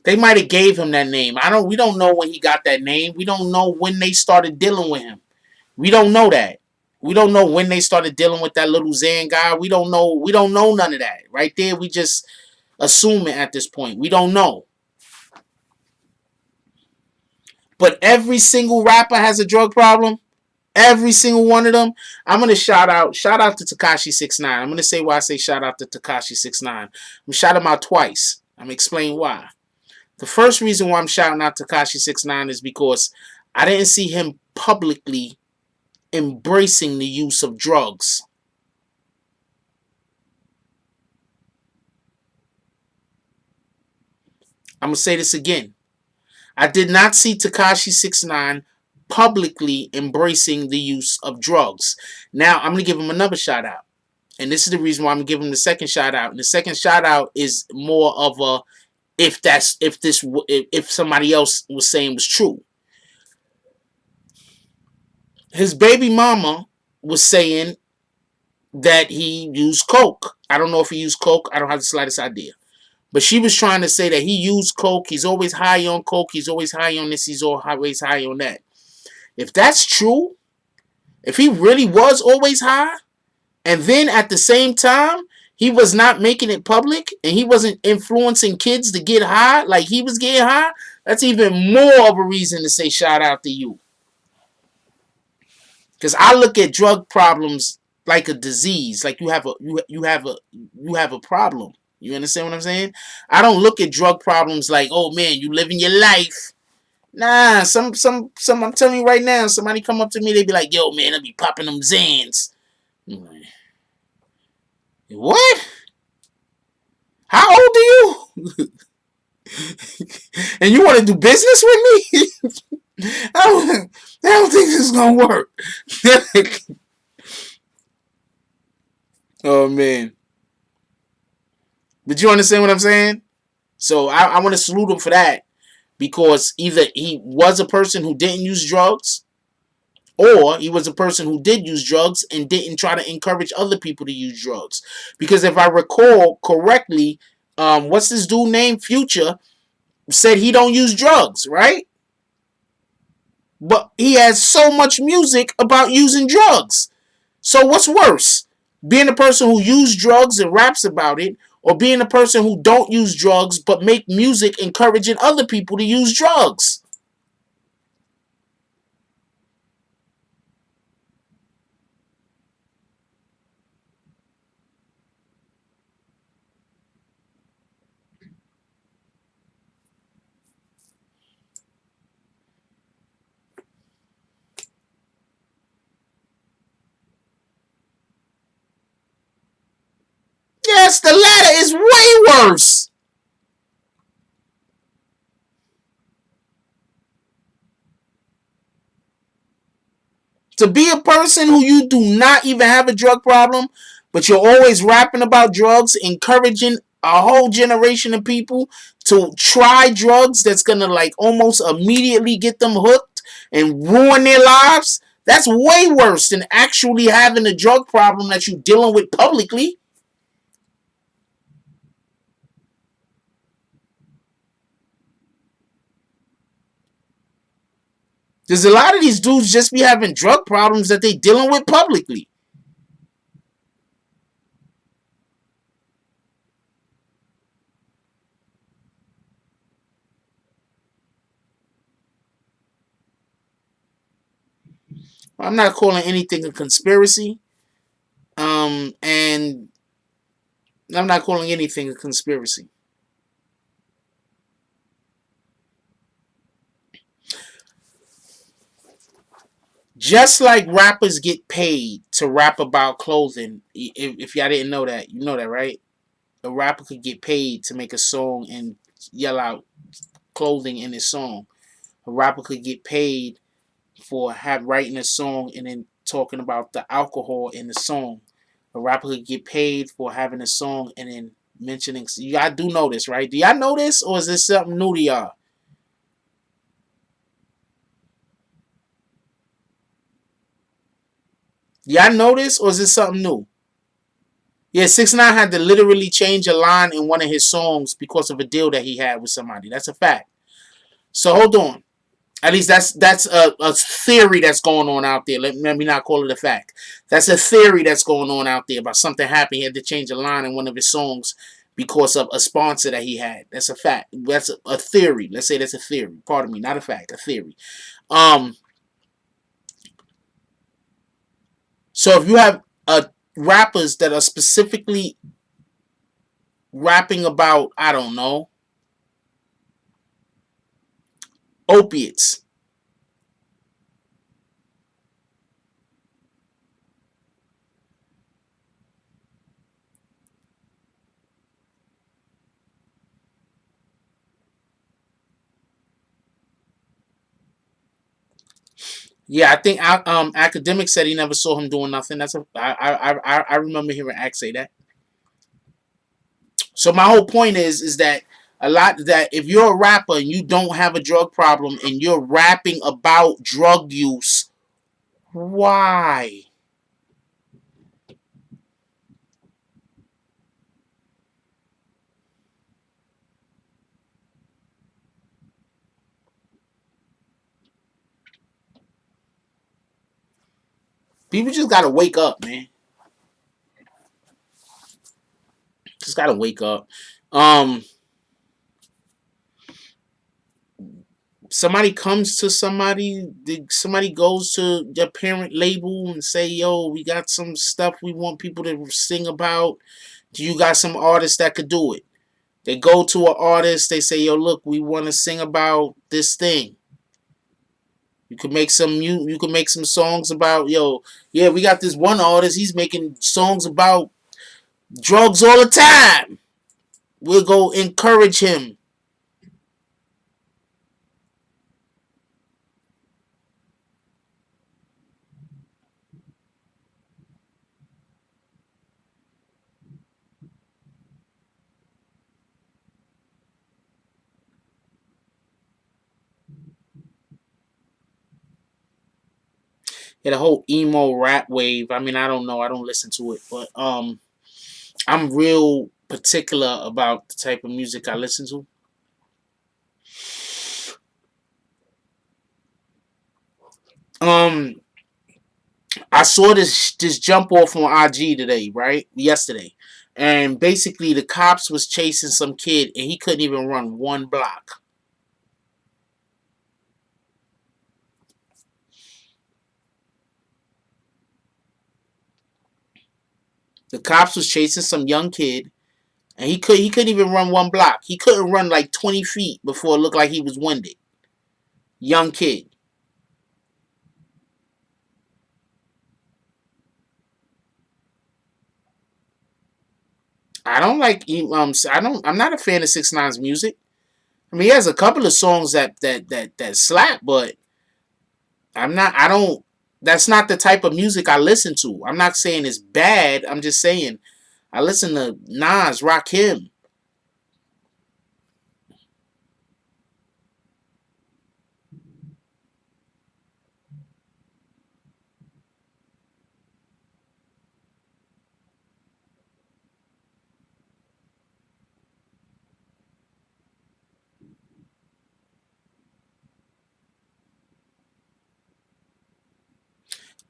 They might have gave him that name. We don't know when he got that name. We don't know when they started dealing with him. We don't know that. We don't know when they started dealing with that Little Xan guy. We don't know none of that. Right there, we just assume it at this point. We don't know. But every single rapper has a drug problem. Every single one of them. I'm gonna shout out to Tekashi 69. I'm gonna say why I say shout out to Tekashi 69. I'm gonna shout him out twice. I'm gonna explain why. The first reason why I'm shouting out Tekashi 69 is because I didn't see him publicly embracing the use of drugs. I'm gonna say this again. I did not see Tekashi 69 publicly embracing the use of drugs. Now I'm gonna give him another shout out. And this is the reason why I'm giving him the second shout out. And the second shout out is more of a if somebody else was saying was true. his baby mama was saying that he used coke. I don't know if he used coke. I don't have the slightest idea. But she was trying to say that he used coke. He's always high on coke. He's always high on this. He's always high on that. If that's true, if he really was always high, and then at the same time, he was not making it public and he wasn't influencing kids to get high like he was getting high, that's even more of a reason to say shout out to you. Because I look at drug problems like a disease, like you have a problem. You understand what I'm saying? I don't look at drug problems like, oh man, you living your life. Nah, some I'm telling you right now, somebody come up to me, they be like, yo man, I be popping them Zans. I'm like, what? How old are you? And you want to do business with me? I don't think this is gonna work. Oh man. But you understand what I'm saying? So I want to salute him for that. Because either he was a person who didn't use drugs, or he was a person who did use drugs and didn't try to encourage other people to use drugs. Because if I recall correctly, what's this dude named Future said he don't use drugs, right? But he has so much music about using drugs. So what's worse? Being a person who uses drugs and raps about it, or being a person who don't use drugs but make music encouraging other people to use drugs? Yes, the latter is way worse. To be a person who you do not even have a drug problem, but you're always rapping about drugs, encouraging a whole generation of people to try drugs that's gonna like almost immediately get them hooked and ruin their lives, that's way worse than actually having a drug problem that you're dealing with publicly. There's a lot of these dudes just be having drug problems that they dealing with publicly. I'm not calling anything a conspiracy. And I'm not calling anything a conspiracy. Just like rappers get paid to rap about clothing, if y'all didn't know that, you know that, right? A rapper could get paid to make a song and yell out clothing in his song. A rapper could get paid for writing a song and then talking about the alcohol in the song. A rapper could get paid for having a song and then mentioning. Y'all do know this, right? Do y'all know this, or is this something new to y'all? Y'all know this, or is this something new? Yeah, 6ix9ine had to literally change a line in one of his songs because of a deal that he had with somebody. That's a fact. So hold on. At least that's a theory that's going on out there. Let me not call it a fact. That's a theory that's going on out there about something happened. He had to change a line in one of his songs because of a sponsor that he had. That's a fact. That's a theory. Let's say that's a theory. Pardon me, not a fact, a theory. Um, so if you have rappers that are specifically rapping about, I don't know, opiates. Yeah, I think academic said he never saw him doing nothing. That's I remember hearing Ack say that. So my whole point is that a lot that if you're a rapper and you don't have a drug problem and you're rapping about drug use, Why? People just gotta wake up, man. Just gotta wake up. Um, somebody comes to somebody goes to their parent label and say, "Yo, we got some stuff we want people to sing about. Do you got some artists that could do it?" They go to an artist. They say, "Yo, look, we want to sing about this thing. You could make some songs about, yo, yeah, we got this one artist. He's making songs about drugs all the time. We'll go encourage him." Yeah, the whole emo rap wave. I mean, I don't know. I don't listen to it, but I'm real particular about the type of music I listen to. Um, I saw this jump off on IG today, right? Yesterday, and basically the cops was chasing some kid, and he couldn't even run one block. The cops was chasing some young kid, and he couldn't even run one block. He couldn't run like 20 feet before it looked like he was winded. Young kid. I don't like I don't I'm not a fan of 6ix9ine's music. I mean, he has a couple of songs that slap, but I don't that's not the type of music I listen to. I'm not saying it's bad. I'm just saying I listen to Nas, Rakim.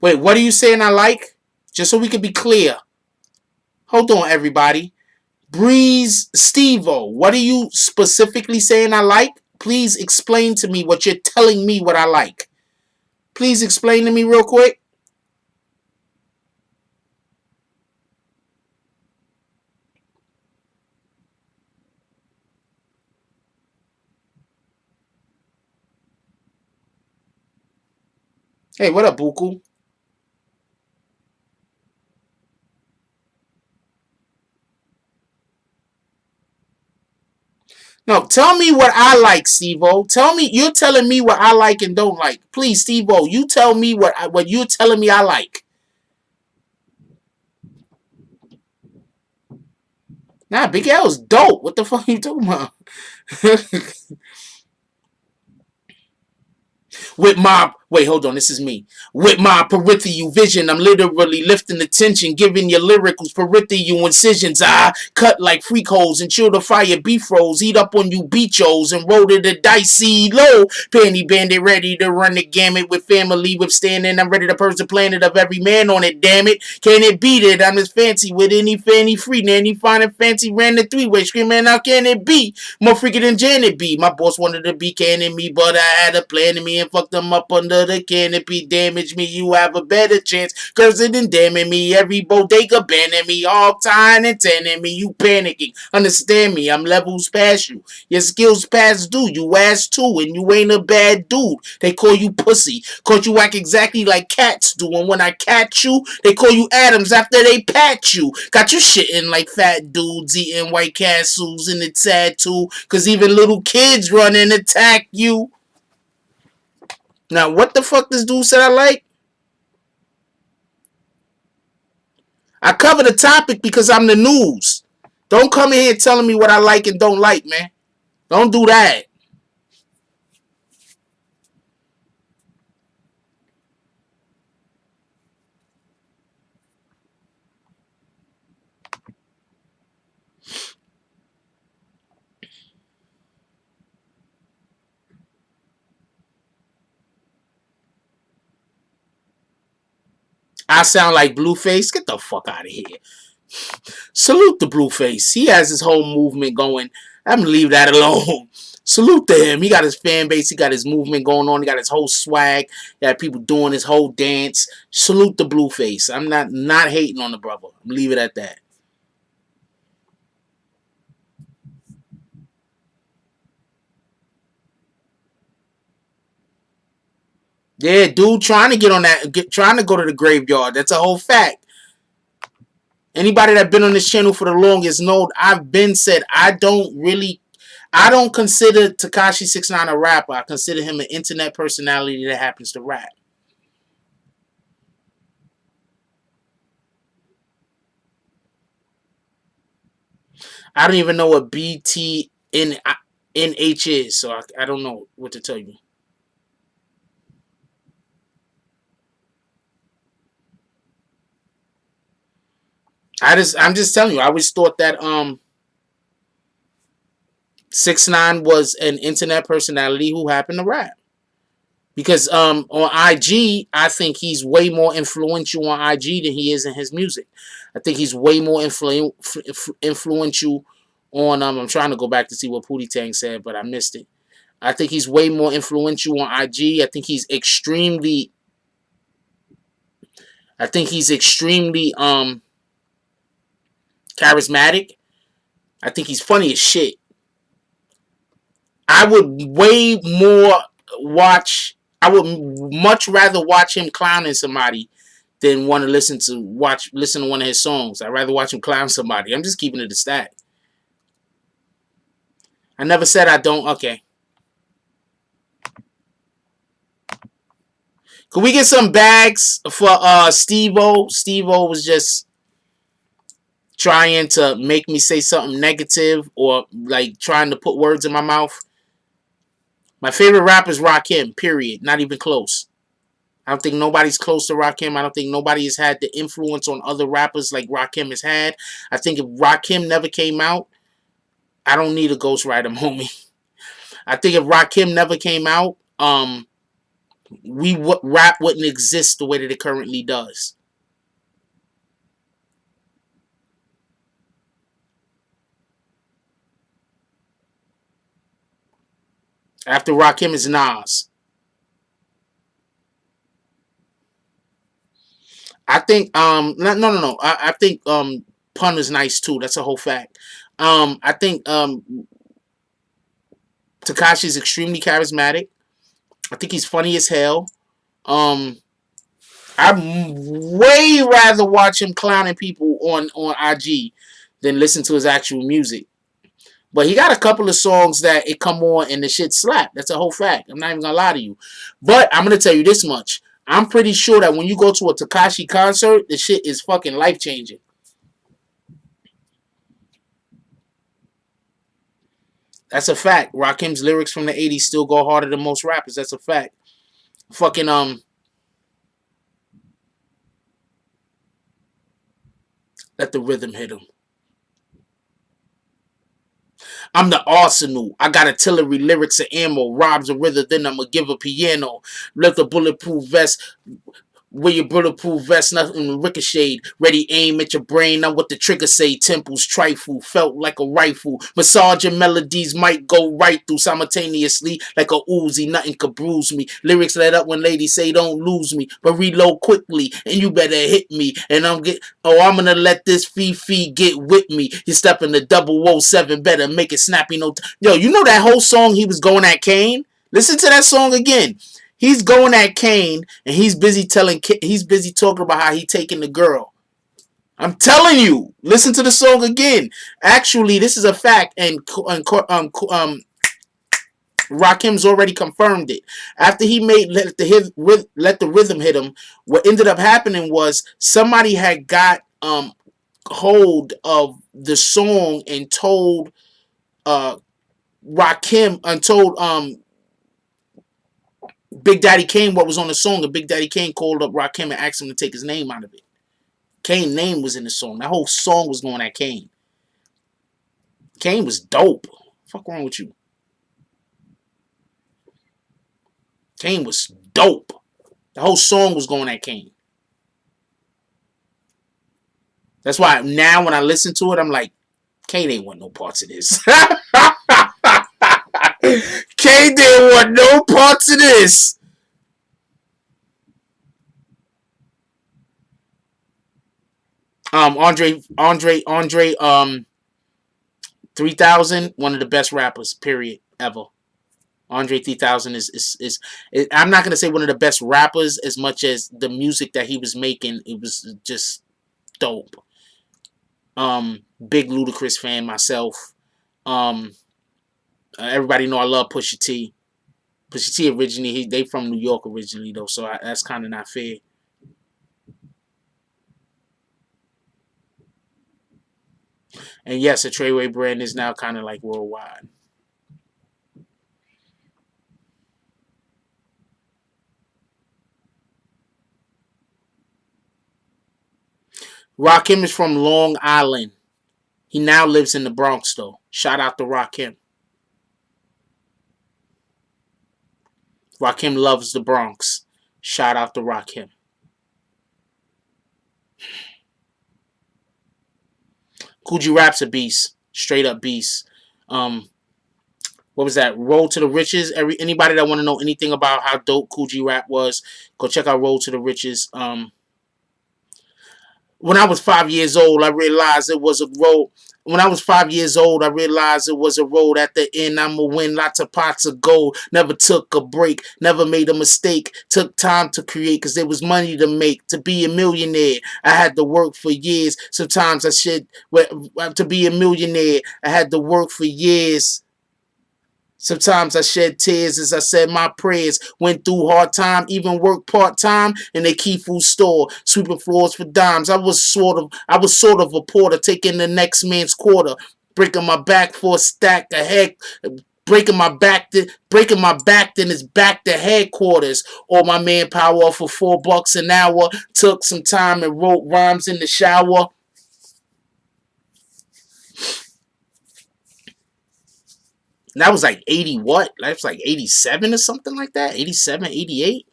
Wait, what are you saying I like? Just so we can be clear. Hold on, everybody. Breeze Stevo, what are you specifically saying I like? Please explain to me what you're telling me what I like. Please explain to me real quick. Hey, what up, Buku? No, tell me what I like, Stevo. Tell me, you're telling me what I like and don't like. Please, Stevo, you tell me what you're telling me I like. Nah, Big L's dope. What the fuck are you talking about? With my wait, hold on, this is me. With my peripheral vision, I'm literally lifting the tension, giving your lyricals peripheral incisions. I cut like freak holes and chill the fire beef rolls, eat up on you beachos and roll to the dicey low. Panty bandit ready to run the gamut with family withstanding. I'm ready to purge the planet of every man on it, damn it. Can it beat it? I'm as fancy with any fanny free nanny fine and fancy ran the three-way screaming how can it be? More freaky than Janet B. My boss wanted to be canning me, but I had a plan to me and fucked them up under the canopy. Damage me, you have a better chance. Cursing and damning me, every bodega banning me, all time and tanning me. You panicking, understand me? I'm levels past you. Your skills past due. You ass too, and you ain't a bad dude. They call you pussy, cause you act exactly like cats do. And when I catch you, they call you Adams after they pat you. Got you shitting like fat dudes eating White Castles in the tattoo. Cause even little kids run and attack you. Now, what the fuck this dude said I like? I cover the topic because I'm the news. Don't come in here telling me what I like and don't like, man. Don't do that. I sound like Blueface. Get the fuck out of here. Salute the Blueface. He has his whole movement going. I'm gonna leave that alone. Salute to him. He got his fan base. He got his movement going on. He got his whole swag. He got people doing his whole dance. Salute the Blueface. I'm not hating on the brother. Leave it at that. Yeah, dude, trying to get on that, trying to go to the graveyard. That's a whole fact. Anybody that been on this channel for the longest know I've been said I don't consider Tekashi 6ix9ine a rapper. I consider him an internet personality that happens to rap. I don't even know what BTNNH is, so I don't know what to tell you. I'm just telling you. I always thought that 6ix9ine was an internet personality who happened to rap. Because on IG, I think he's way more influential on IG than he is in his music. I think he's way more influential on I'm trying to go back to see what Pootie Tang said, but I missed it. I think he's way more influential on IG. I think he's extremely charismatic. I think he's funny as shit. I would way more watch I would much rather watch him clowning somebody than want to listen to one of his songs. I'd rather watch him clown somebody. I'm just keeping it a stat. I never said I don't. Okay. Could we get some bags for Steve-O? Steve-O was just trying to make me say something negative or like trying to put words in my mouth. My favorite rapper is Rakim, period. Not even close. I don't think nobody's close to Rakim. I don't think nobody has had the influence on other rappers like Rakim has had. I think if Rakim never came out, I don't need a ghostwriter, homie. I think if Rakim never came out, rap wouldn't exist the way that it currently does. After Rakim is Nas. I think no. I think Pun is nice too. That's a whole fact. I think Tekashi is extremely charismatic. I think he's funny as hell. I'd way rather watch him clowning people on IG than listen to his actual music. But he got a couple of songs that it come on and the shit slap. That's a whole fact. I'm not even gonna lie to you. But I'm gonna tell you this much. I'm pretty sure that when you go to a Tekashi concert, the shit is fucking life changing. That's a fact. Rakim's lyrics from the 80s still go harder than most rappers. That's a fact. Fucking let the rhythm hit him. I'm the arsenal. I got artillery, lyrics, and ammo. Robs a rhythm, then I'ma give a piano. Left a bulletproof vest. Wear your bulletproof vest, nothing ricocheted. Ready aim at your brain, now what the trigger say. Temples trifle, felt like a rifle. Massage your melodies might go right through simultaneously. Like a Uzi, nothing could bruise me. Lyrics let up when ladies say don't lose me. But reload quickly, and you better hit me. And I'm gonna let this Fifi get with me. You step in the 007, better make it snappy. Yo, you know that whole song he was going at Kane? Listen to that song again. He's going at Kane, and he's busy talking about how he taking the girl. I'm telling you, listen to the song again. Actually, this is a fact, and Rakim's already confirmed it. After he made let the rhythm hit him, what ended up happening was somebody had got hold of the song and told Rakim and told Big Daddy Kane what was on the song, and Big Daddy Kane called up Rakim and asked him to take his name out of it. Kane's name was in the song. That whole song was going at Kane. Kane was dope. Fuck wrong with you? Kane was dope. The whole song was going at Kane. That's why now when I listen to it, I'm like, Kane ain't want no parts of this. Kane didn't want no parts of this. Andre, 3000, one of the best rappers, period, ever. Andre 3000 is I'm not gonna say one of the best rappers as much as the music that he was making. It was just dope. Big Ludacris fan myself. Um, everybody know I love Pusha T. Pusha T originally, they from New York originally though, so that's kind of not fair. And yes, the Treyway brand is now kind of like worldwide. Rakim is from Long Island. He now lives in the Bronx though. Shout out to Rakim. Rakim loves the Bronx. Shout out to Rakim. Coogee Rap's a beast. Straight up beast. Um, what was that? Road to the Riches. Anybody that want to know anything about how dope Coogee Rap was, go check out Road to the Riches. When I was 5 years old, I realized it was a road. When I was 5 years old, I realized it was a road. At the end, I'ma win lots of pots of gold. Never took a break, never made a mistake. Took time to create, cause there was money to make. To be a millionaire, I had to work for years. Sometimes I should, to be a millionaire, I had to work for years. Sometimes I shed tears as I said my prayers. Went through hard time, even worked part time in a key food store, sweeping floors for dimes. I was sort of a porter, taking the next man's quarter, breaking my back for a stack of head, breaking my back, then it's back to headquarters. All my manpower for $4 an hour. Took some time and wrote rhymes in the shower. And that was like 80 what? That was like 87 or something like that. 87, 88.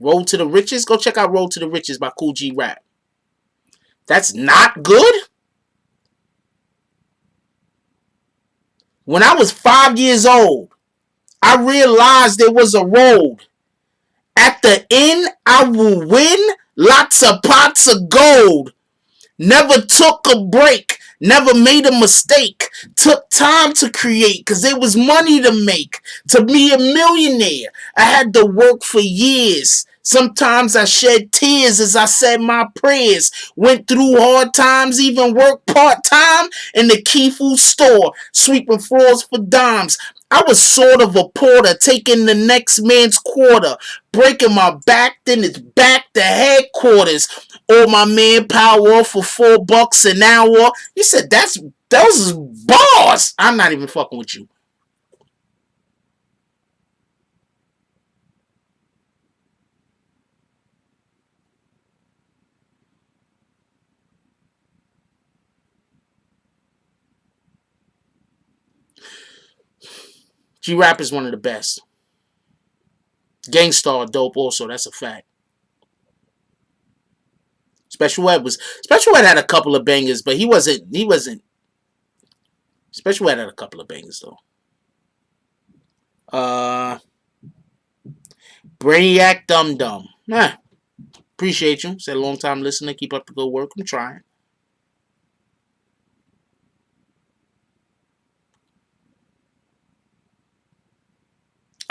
Road to the Riches. Go check out Road to the Riches by Cool G Rap. That's not good? When I was 5 years old, I realized there was a road. At the end, I will win lots of pots of gold. Never took a break. Never made a mistake. Took time to create because there was money to make. To be a millionaire, I had to work for years. Sometimes I shed tears as I said my prayers. Went through hard times, even worked part-time in the key food store, sweeping floors for dimes. I was sort of a porter, taking the next man's quarter, breaking my back, then it's back to headquarters. All my manpower for $4 an hour. You said those is bars. I'm not even fucking with you. G Rap is one of the best. Gangstar dope also. That's a fact. Special Ed had a couple of bangers, but he wasn't Special Ed had a couple of bangers though. Uh Brainiac Dum Dum. Nah, appreciate you. Said a long time listener. Keep up the good work. I'm trying.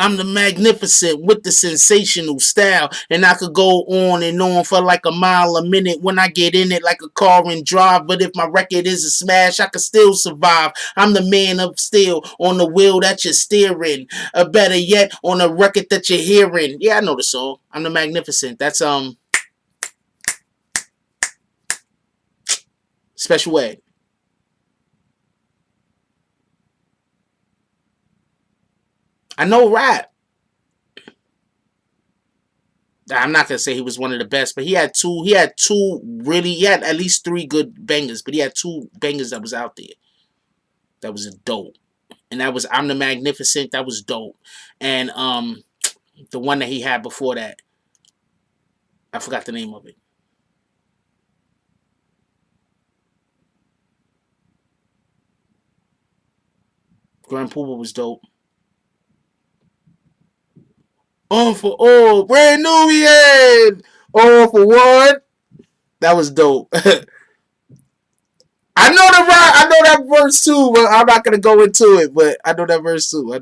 I'm the magnificent with the sensational style, and I could go on and on for like a mile a minute when I get in it like a car and drive. But if my record is a smash, I could still survive. I'm the man of steel on the wheel that you're steering, or better yet, on a record that you're hearing. Yeah, I know the song. I'm the magnificent. That's Special Ed. I know rap. I'm not gonna say he was one of the best, but he had two. He had two really. He had at least three good bangers, but he had two bangers that was out there. That was dope, and that was "I'm the Magnificent." That was dope, and the one that he had before that, I forgot the name of it. Grand Pooba was dope. On for all, brand new we had. All for one. That was dope. I know that verse too, but I'm not gonna go into it. But I know that verse too.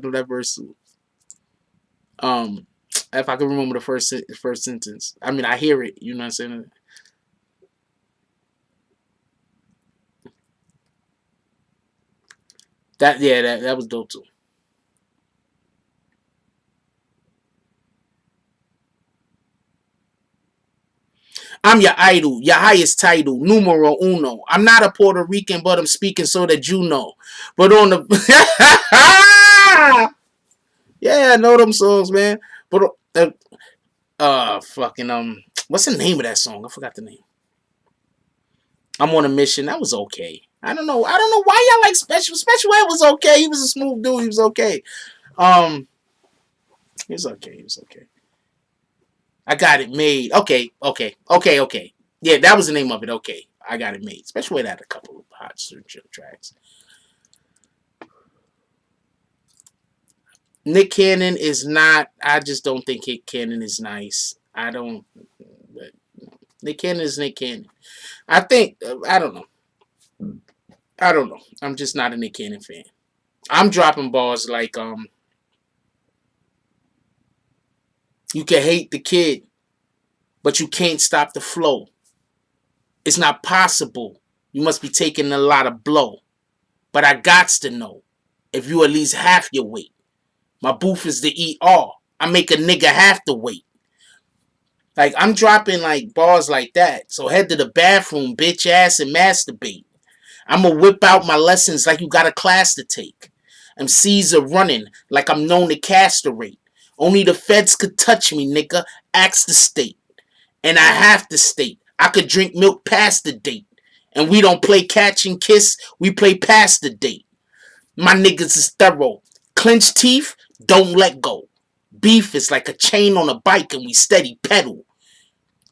If I can remember the first sentence, I mean I hear it. You know what I'm saying? That was dope too. I'm your idol, your highest title, numero uno. I'm not a Puerto Rican, but I'm speaking so that you know. But on the yeah, I know them songs, man. But fucking what's the name of that song? I forgot the name. I'm on a mission. That was okay. I don't know. Why y'all like Special. Special Ed was okay. He was a smooth dude. He was okay. Um, he was okay. He was okay. I got it made. Okay. Yeah, that was the name of it. Okay, I got it made. Special Ed had a couple of hot tracks. Nick Cannon is not. I just don't think Nick Cannon is nice. I don't. But Nick Cannon is Nick Cannon. I think. I don't know. I don't know. I'm just not a Nick Cannon fan. I'm dropping bars like you can hate the kid, but you can't stop the flow. It's not possible. You must be taking a lot of blow. But I gots to know if you at least half your weight. My booth is the ER. I make a nigga have to wait. Like I'm dropping like bars like that. So head to the bathroom, bitch ass, and masturbate. I'ma whip out my lessons like you got a class to take. MCs are running like I'm known to castrate. Only the feds could touch me, nigga. Ask the state. And I have to state, I could drink milk past the date. And we don't play catch and kiss, we play past the date. My niggas is thorough. Clench teeth, don't let go. Beef is like a chain on a bike and we steady pedal.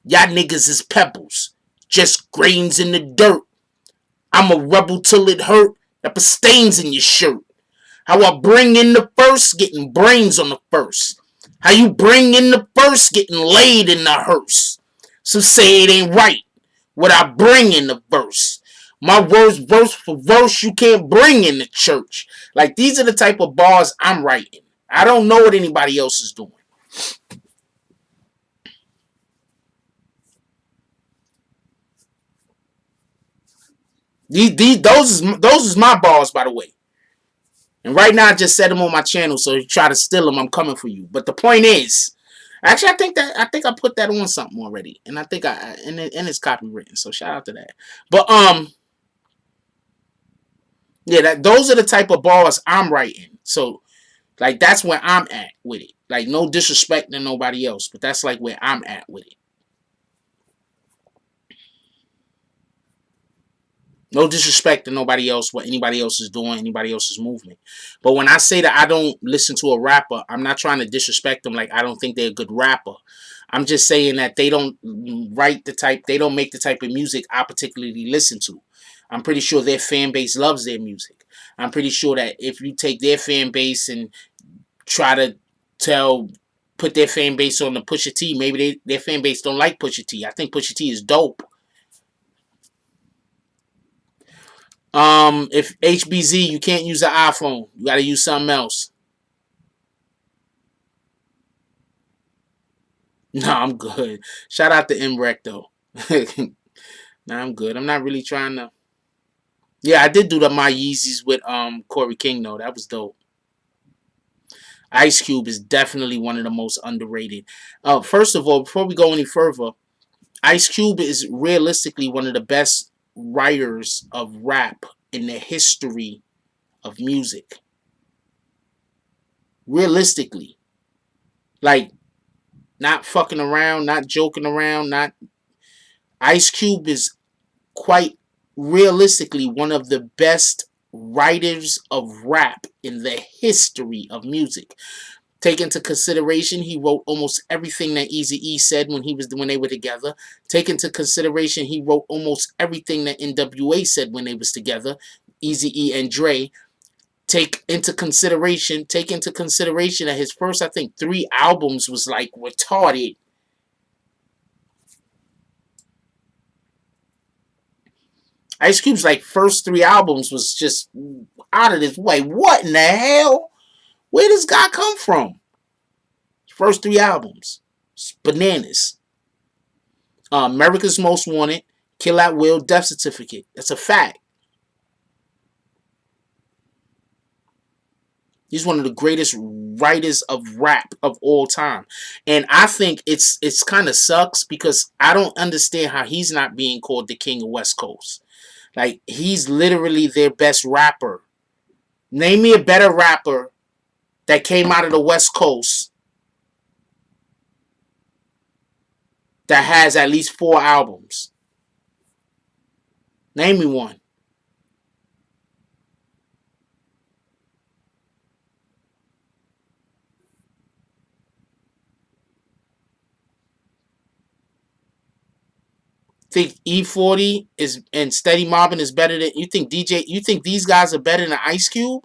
Y'all niggas is pebbles, just grains in the dirt. I'm a rebel till it hurt, that put stains in your shirt. How I bring in the first, getting brains on the first. How you bring in the first, getting laid in the hearse. So say it ain't right, what I bring in the verse. My words, verse for verse, you can't bring in the church. Like, these are the type of bars I'm writing. I don't know what anybody else is doing. Those is my bars, by the way. And right now, I just set them on my channel, so you try to steal them, I'm coming for you. But the point is, actually, I think I put that on something already, and I think and it's copywritten. So shout out to that. But yeah, those are the type of bars I'm writing. So like that's where I'm at with it. Like no disrespect to nobody else, but that's like where I'm at with it. No disrespect to nobody else, what anybody else is doing, anybody else's movement. But when I say that I don't listen to a rapper, I'm not trying to disrespect them like I don't think they're a good rapper. I'm just saying that they don't they don't make the type of music I particularly listen to. I'm pretty sure their fan base loves their music. I'm pretty sure that if you take their fan base and try to put their fan base on the Pusha T, maybe their fan base don't like Pusha T. I think Pusha T is dope. If HBZ, you can't use an iPhone. You gotta use something else. No, I'm good. Shout out to MREC though. Nah, I'm good. I'm not really trying to. Yeah, I did do my Yeezys with Corey King though. That was dope. Ice Cube is definitely one of the most underrated. First of all, before we go any further, Ice Cube is realistically one of the best writers of rap in the history of music. Realistically. Like, not fucking around, not joking around, not. Ice Cube is quite realistically one of the best writers of rap in the history of music. Take into consideration, he wrote almost everything that Eazy-E said when they were together. Take into consideration, he wrote almost everything that NWA said when they was together. Eazy-E and Dre. Take into consideration that his first, I think, 3 albums was like retarded. Ice Cube's like first 3 albums was just out of this way. What in the hell? Where does God come from? First 3 albums, it's bananas. America's Most Wanted, Kill at Will, Death Certificate. That's a fact. He's one of the greatest writers of rap of all time. And I think it's kind of sucks because I don't understand how he's not being called the king of West Coast. Like, he's literally their best rapper. Name me a better rapper that came out of the West Coast that has at least 4 albums. Name me one. Think E40 is and Steady Mobbin is better than you think you think these guys are better than Ice Cube?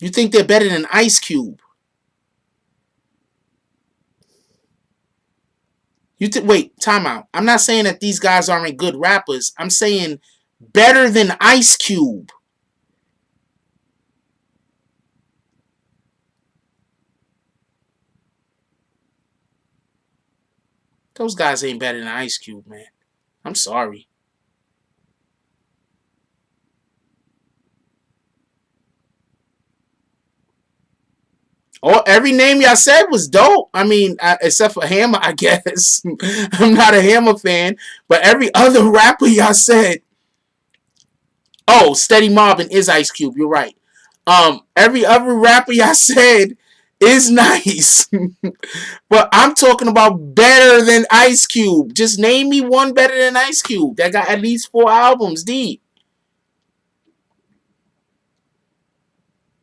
You think they're better than Ice Cube? Wait, time out. I'm not saying that these guys aren't good rappers. I'm saying better than Ice Cube. Those guys ain't better than Ice Cube, man. I'm sorry. Oh, every name y'all said was dope. I mean, except for Hammer, I guess. I'm not a Hammer fan, but every other rapper y'all said. Oh, Steady Mobbin is Ice Cube. You're right. Every other rapper y'all said is nice, but I'm talking about better than Ice Cube. Just name me one better than Ice Cube that got at least 4 albums deep.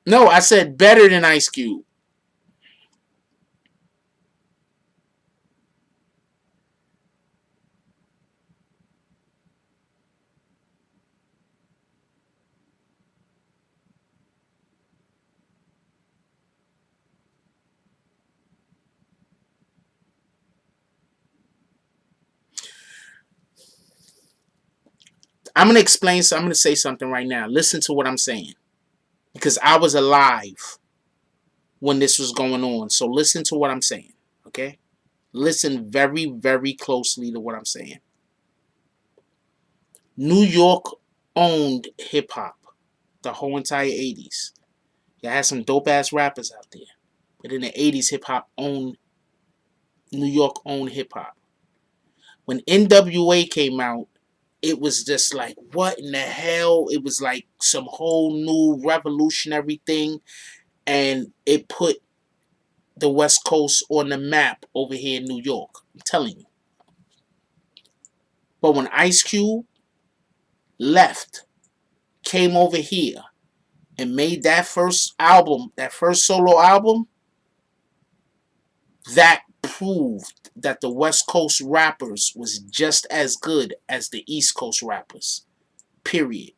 No, I said better than Ice Cube. I'm gonna explain. So I'm gonna say something right now. Listen to what I'm saying, because I was alive when this was going on. So listen to what I'm saying. Okay, listen very, very closely to what I'm saying. New York owned hip hop the whole entire 80s. You had some dope ass rappers out there, but in the 80s, hip hop owned New York owned hip hop. When NWA came out, it was just like, what in the hell? It was like some whole new revolutionary thing, and it put the West Coast on the map over here in New York. I'm telling you. But when Ice Cube left, came over here, and made that first album, that first solo album, that proved that the West Coast rappers was just as good as the East Coast rappers. Period.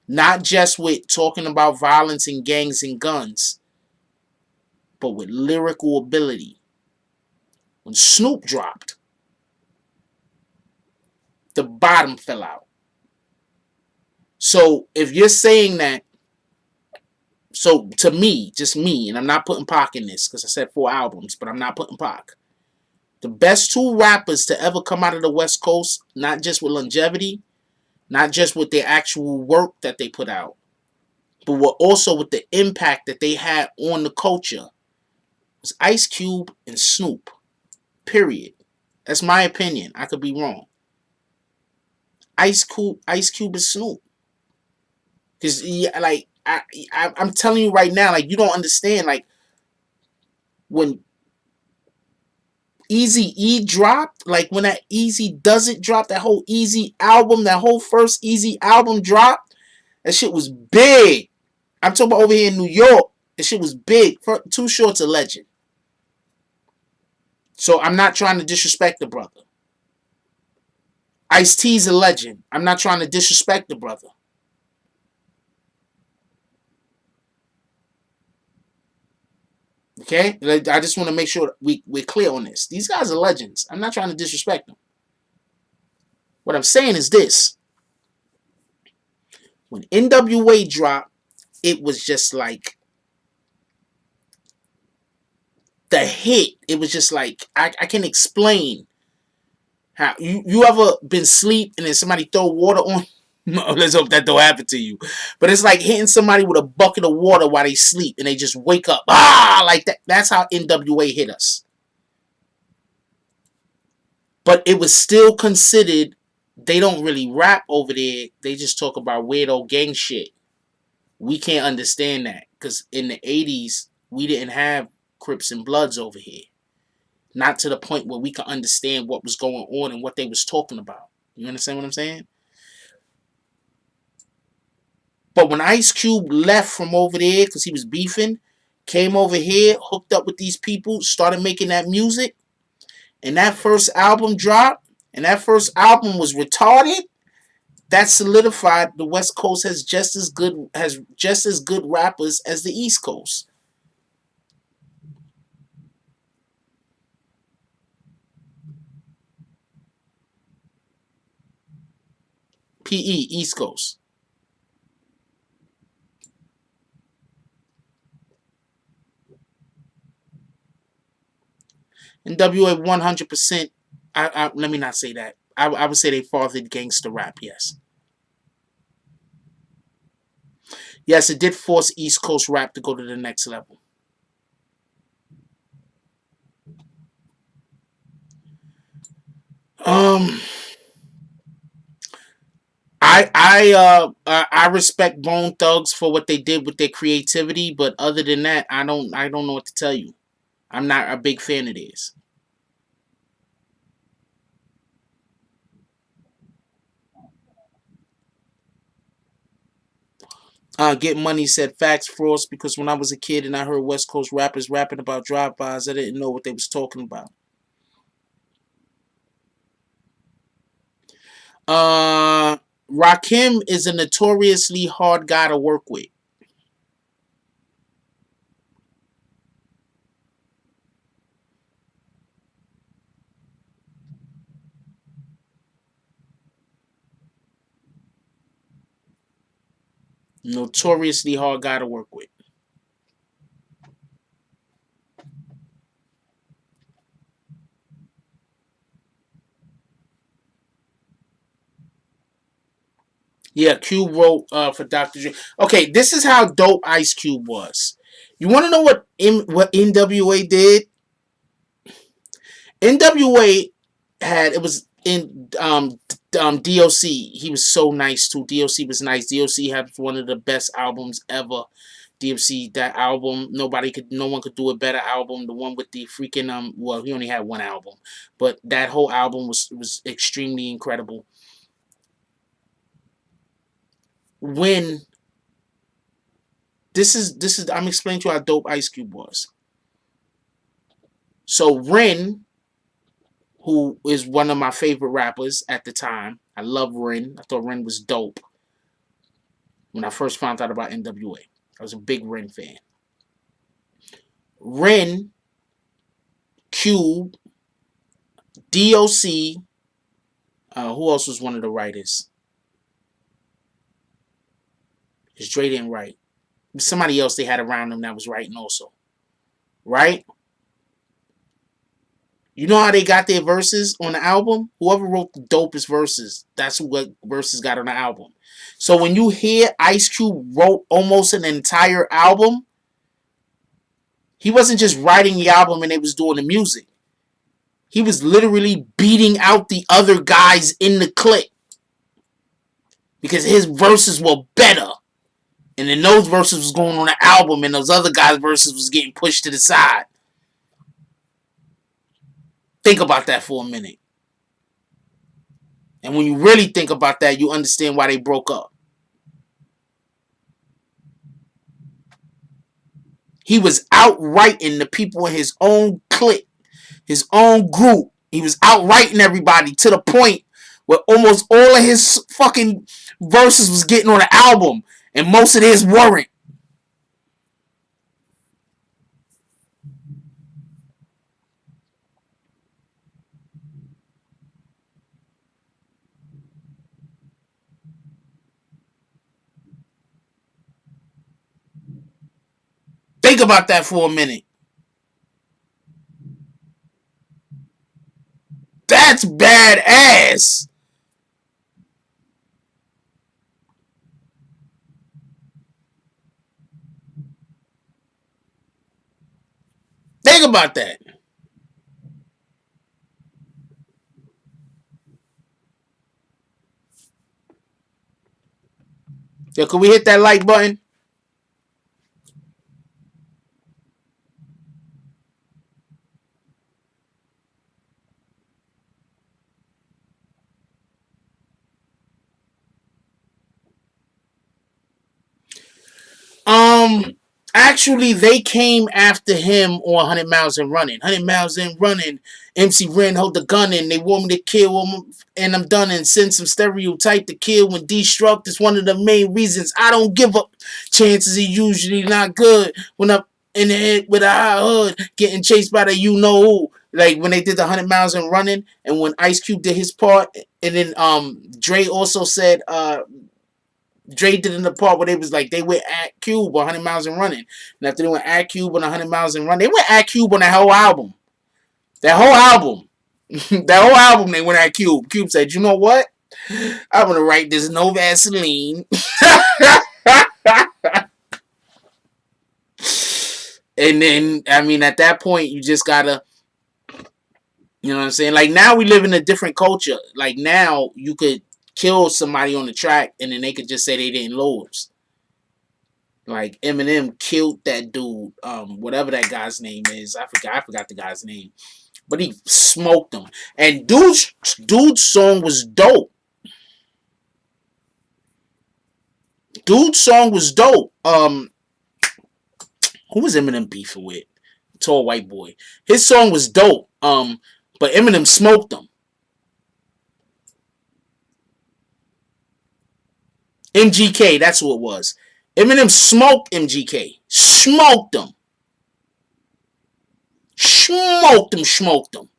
Not just with talking about violence and gangs and guns, but with lyrical ability. When Snoop dropped, the bottom fell out. So if you're saying that, so to me, just me, and I'm not putting Pac in this because I said 4 albums, but I'm not putting Pac. The best 2 rappers to ever come out of the West Coast, not just with longevity, not just with their actual work that they put out, but also with the impact that they had on the culture, was Ice Cube and Snoop. Period. That's my opinion. I could be wrong. Ice Cube and Snoop. Because, yeah, like, I'm telling you right now, like, you don't understand, like, when Eazy-E dropped, like, when that Easy Does It dropped, that whole Easy album, that whole first Easy album dropped, that shit was big. I'm talking about over here in New York. That shit was big. Too Short's a legend. So I'm not trying to disrespect the brother. Ice-T's a legend. I'm not trying to disrespect the brother. Okay? I just want to make sure we're clear on this. These guys are legends. I'm not trying to disrespect them. What I'm saying is this. When NWA dropped, it was just like the hit. It was just like, I can explain how. You ever been asleep and then somebody throw water on? No, let's hope that don't happen to you. But it's like hitting somebody with a bucket of water while they sleep and they just wake up. Ah, like that. That's how NWA hit us. But it was still considered, they don't really rap over there. They just talk about weirdo gang shit. We can't understand that. Because in the 80s, we didn't have Crips and Bloods over here. Not to the point where we could understand what was going on and what they was talking about. You understand what I'm saying? But when Ice Cube left from over there because he was beefing, came over here, hooked up with these people, started making that music, and that first album dropped, and that first album was retarded, that solidified the West Coast has just as good rappers as the East Coast. PE, East Coast. NWA 100%. Let me not say that. I would say they fathered gangster rap. Yes, yes, it did force East Coast rap to go to the next level. Um, I respect Bone Thugs for what they did with their creativity, but other than that, I don't know what to tell you. I'm not a big fan of theirs. Get Money said facts, Frost, because when I was a kid and I heard West Coast rappers rapping about drive-bys, I didn't know what they was talking about. Uh, Rakim is a notoriously hard guy to work with. Notoriously hard guy to work with. Yeah, Cube wrote for Dr. Dre. Okay, this is how dope Ice Cube was. You want to know what NWA did? NWA had, it was in DOC. He was so nice too. DOC was nice. DOC had one of the best albums ever. DOC, that album, no one could do a better album. The one with the freaking well, he only had one album, but that whole album was extremely incredible. When this is I'm explaining to you how dope Ice Cube was. So Ren, who is one of my favorite rappers at the time. I love Ren. I thought Ren was dope when I first found out about NWA. I was a big Ren fan. Ren, Cube, DOC. Who else was one of the writers? Because Dre didn't write. Somebody else they had around them that was writing also. Right? You know how they got their verses on the album? Whoever wrote the dopest verses, that's what verses got on the album. So when you hear Ice Cube wrote almost an entire album, he wasn't just writing the album and they was doing the music. He was literally beating out the other guys in the clip because his verses were better. And then those verses was going on the album and those other guys' verses was getting pushed to the side. Think about that for a minute. And when you really think about that, you understand why they broke up. He was outrighting the people in his own clique, his own group. He was outrighting everybody to the point where almost all of his fucking verses was getting on the album, and most of his weren't. Think about that for a minute. That's badass. Think about that. Yo, can we hit that like button? Um, Actually, they came after him on 100 Miles and Running. 100 Miles and Running. MC Ren hold the gun in. They want me to kill him, and I'm done. And send some stereotype to kill when destruct is one of the main reasons I don't give up. Chances are usually not good when I'm in the head with a high hood, getting chased by the you know who. Like when they did the 100 Miles and Running, and when Ice Cube did his part, and then Dre also said Dre did in the part where they was like they went at Cube 100 Miles and Running. And after they went at Cube on 100 Miles and Running, they went at Cube on that whole album. That whole album. That whole album they went at Cube. Cube said, you know what? I'm gonna write this no Vaseline. And then I mean at that point you just gotta, you know what I'm saying? Like now we live in a different culture. Like now you could kill somebody on the track and then they could just say they didn't lose. Like Eminem killed that dude, whatever that guy's name is. I forgot the guy's name. But he smoked him. And dude's song was dope. Dude's song was dope. Who was Eminem beefing with? Tall white boy. His song was dope. But Eminem smoked him. MGK, that's who it was. Eminem smoked MGK. Smoked him. Smoked him.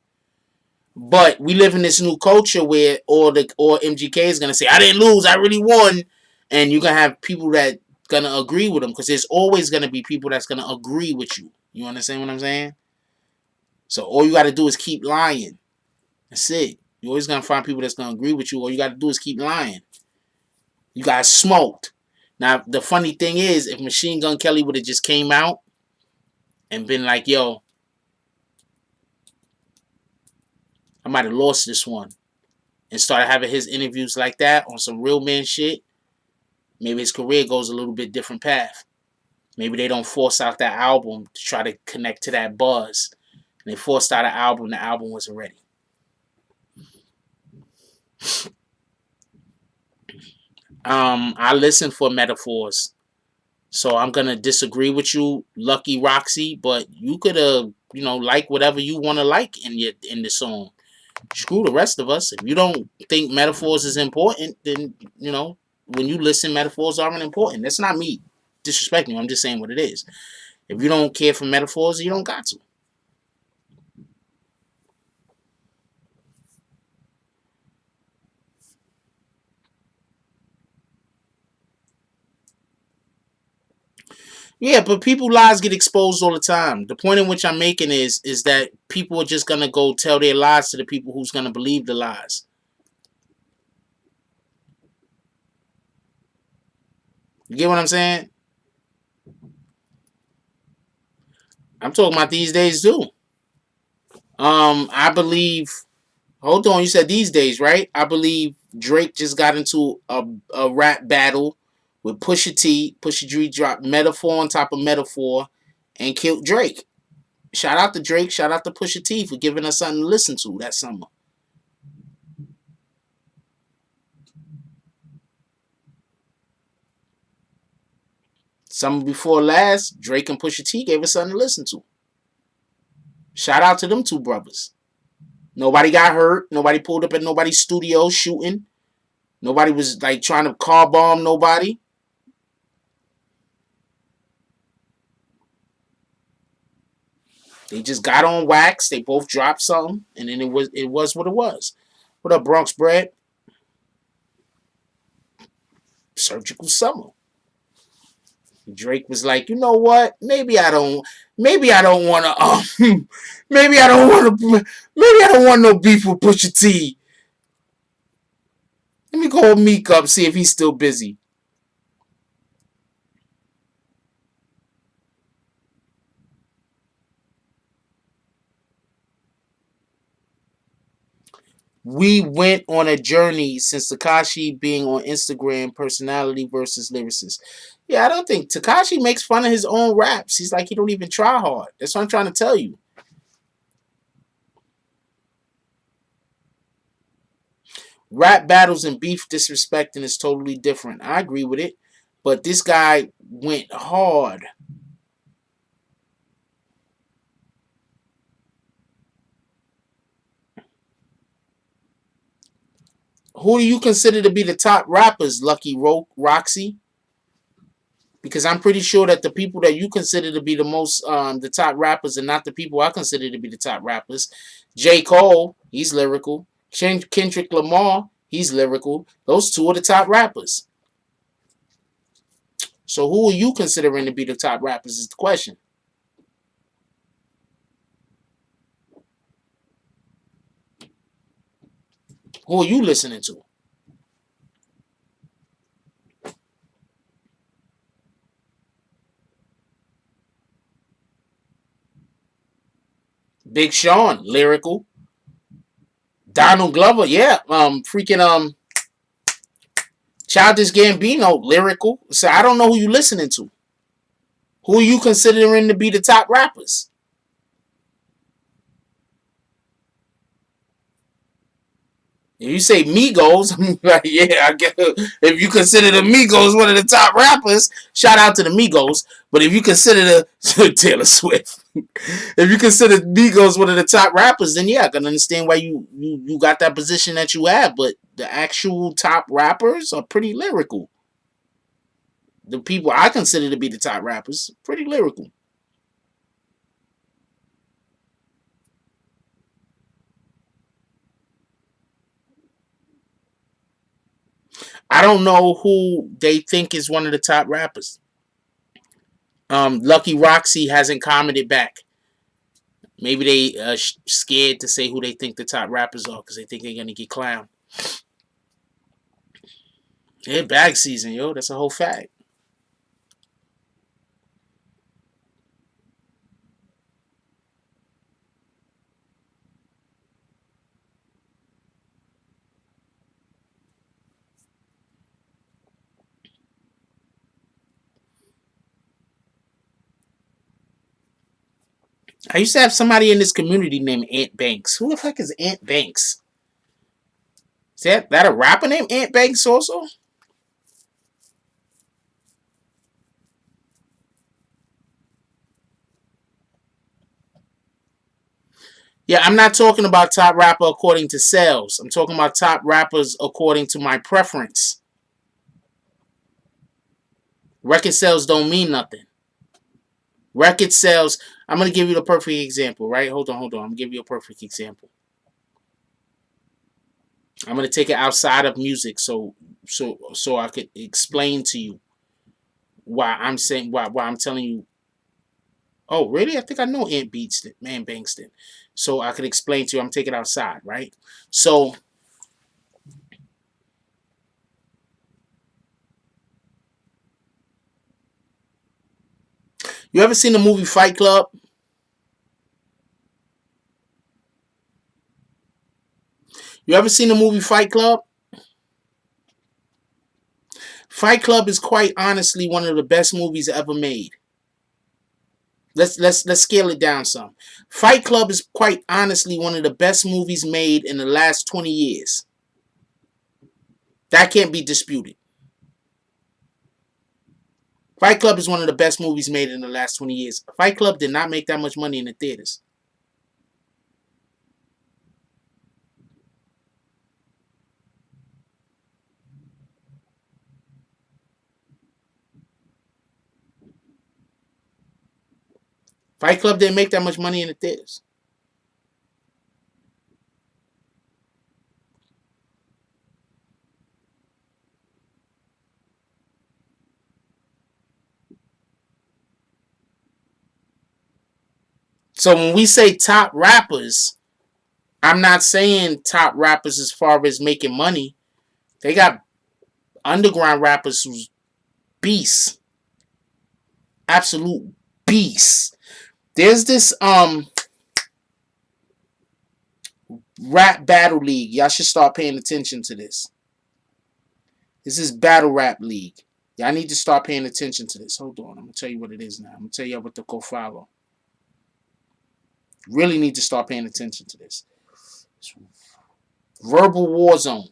But we live in this new culture where or MGK is gonna say, I didn't lose, I really won. And you're gonna have people that gonna agree with him because there's always gonna be people that's gonna agree with you. You understand what I'm saying? So all you gotta do is keep lying. That's it. You're always gonna find people that's gonna agree with you. All you gotta do is keep lying. You got smoked. Now the funny thing is, if Machine Gun Kelly would have just came out and been like, yo, I might have lost this one, and started having his interviews like that on some real man shit, maybe his career goes a little bit different path. Maybe they don't force out that album to try to connect to that buzz. And they forced out an album, the album wasn't ready. I listen for metaphors. So I'm gonna disagree with you, Lucky Roxy, but you could like whatever you wanna like in the song. Screw the rest of us. If you don't think metaphors is important, then when you listen, metaphors aren't important. That's not me disrespecting you. I'm just saying what it is. If you don't care for metaphors, you don't got to. Yeah, but people lies get exposed all the time. The point in which I'm making is that people are just gonna go tell their lies to the people who's gonna believe the lies. You get what I'm saying? I'm talking about these days too. I believe. Hold on, you said these days, right? I believe Drake just got into a rap battle with Pusha T. Pusha T dropped metaphor on top of metaphor and killed Drake. Shout out to Drake. Shout out to Pusha T for giving us something to listen to that summer. Summer before last, Drake and Pusha T gave us something to listen to. Shout out to them two brothers. Nobody got hurt. Nobody pulled up at nobody's studio shooting. Nobody was like trying to car bomb nobody. They just got on wax. They both dropped something, and then it was what it was. What up, Bronx Bread? Surgical summer. Drake was like, you know what? Maybe I don't want to. Maybe I don't want to. Maybe I don't want no beef with Pusha T. Let me call Meek up, see if he's still busy. We went on a journey since Tekashi being on Instagram, personality versus lyricist. Yeah, I don't think Tekashi makes fun of his own raps. He's like, he don't even try hard. That's what I'm trying to tell you. Rap battles and beef disrespecting is totally different. I agree with it. But this guy went hard. Who do you consider to be the top rappers, Lucky Roxy? Because I'm pretty sure that the people that you consider to be the top rappers are not the people I consider to be the top rappers. J. Cole, he's lyrical. Kendrick Lamar, he's lyrical. Those two are the top rappers. So who are you considering to be the top rappers is the question. Who are you listening to? Big Sean, lyrical. Donald Glover, yeah. Childish Gambino, lyrical. So I don't know who you listening to. Who are you considering to be the top rappers? If you say Migos, I'm like, yeah, I guess if you consider the Migos one of the top rappers, shout out to the Migos. But if you consider the Taylor Swift, if you consider Migos one of the top rappers, then yeah, I can understand why you got that position that you have. But the actual top rappers are pretty lyrical. The people I consider to be the top rappers, pretty lyrical. I don't know who they think is one of the top rappers. Lucky Roxy hasn't commented back. Maybe they scared to say who they think the top rappers are because they think they're gonna get clowned. Yeah, bag season, yo. That's a whole fact. I used to have somebody in this community named Ant Banks. Who the fuck is Ant Banks? Is that a rapper named Ant Banks also? Yeah, I'm not talking about top rapper according to sales. I'm talking about top rappers according to my preference. Record sales don't mean nothing. Record sales. I'm gonna give you the perfect example, right? Hold on. I'm gonna give you a perfect example. I'm gonna take it outside of music, so I could explain to you why I'm saying why I'm telling you. Oh, really? I think I know Ant Beatston, Man Bankston. So I could explain to you. I'm taking it outside, right? So you ever seen the movie Fight Club? You ever seen the movie Fight Club? Fight Club is quite honestly one of the best movies ever made. Let's scale it down some. Fight Club is quite honestly one of the best movies made in the last 20 years. That can't be disputed. Fight Club is one of the best movies made in the last 20 years. Fight Club did not make that much money in the theaters. Fight Club didn't make that much money in the theaters. So when we say top rappers, I'm not saying top rappers as far as making money. They got underground rappers who's beasts. Absolute beasts. There's this rap battle league. Y'all should start paying attention to this. This is battle rap league. Y'all need to start paying attention to this. Hold on. I'm gonna tell you what it is now. I'm gonna tell you what to go follow. Really need to start paying attention to this. Verbal War Zone.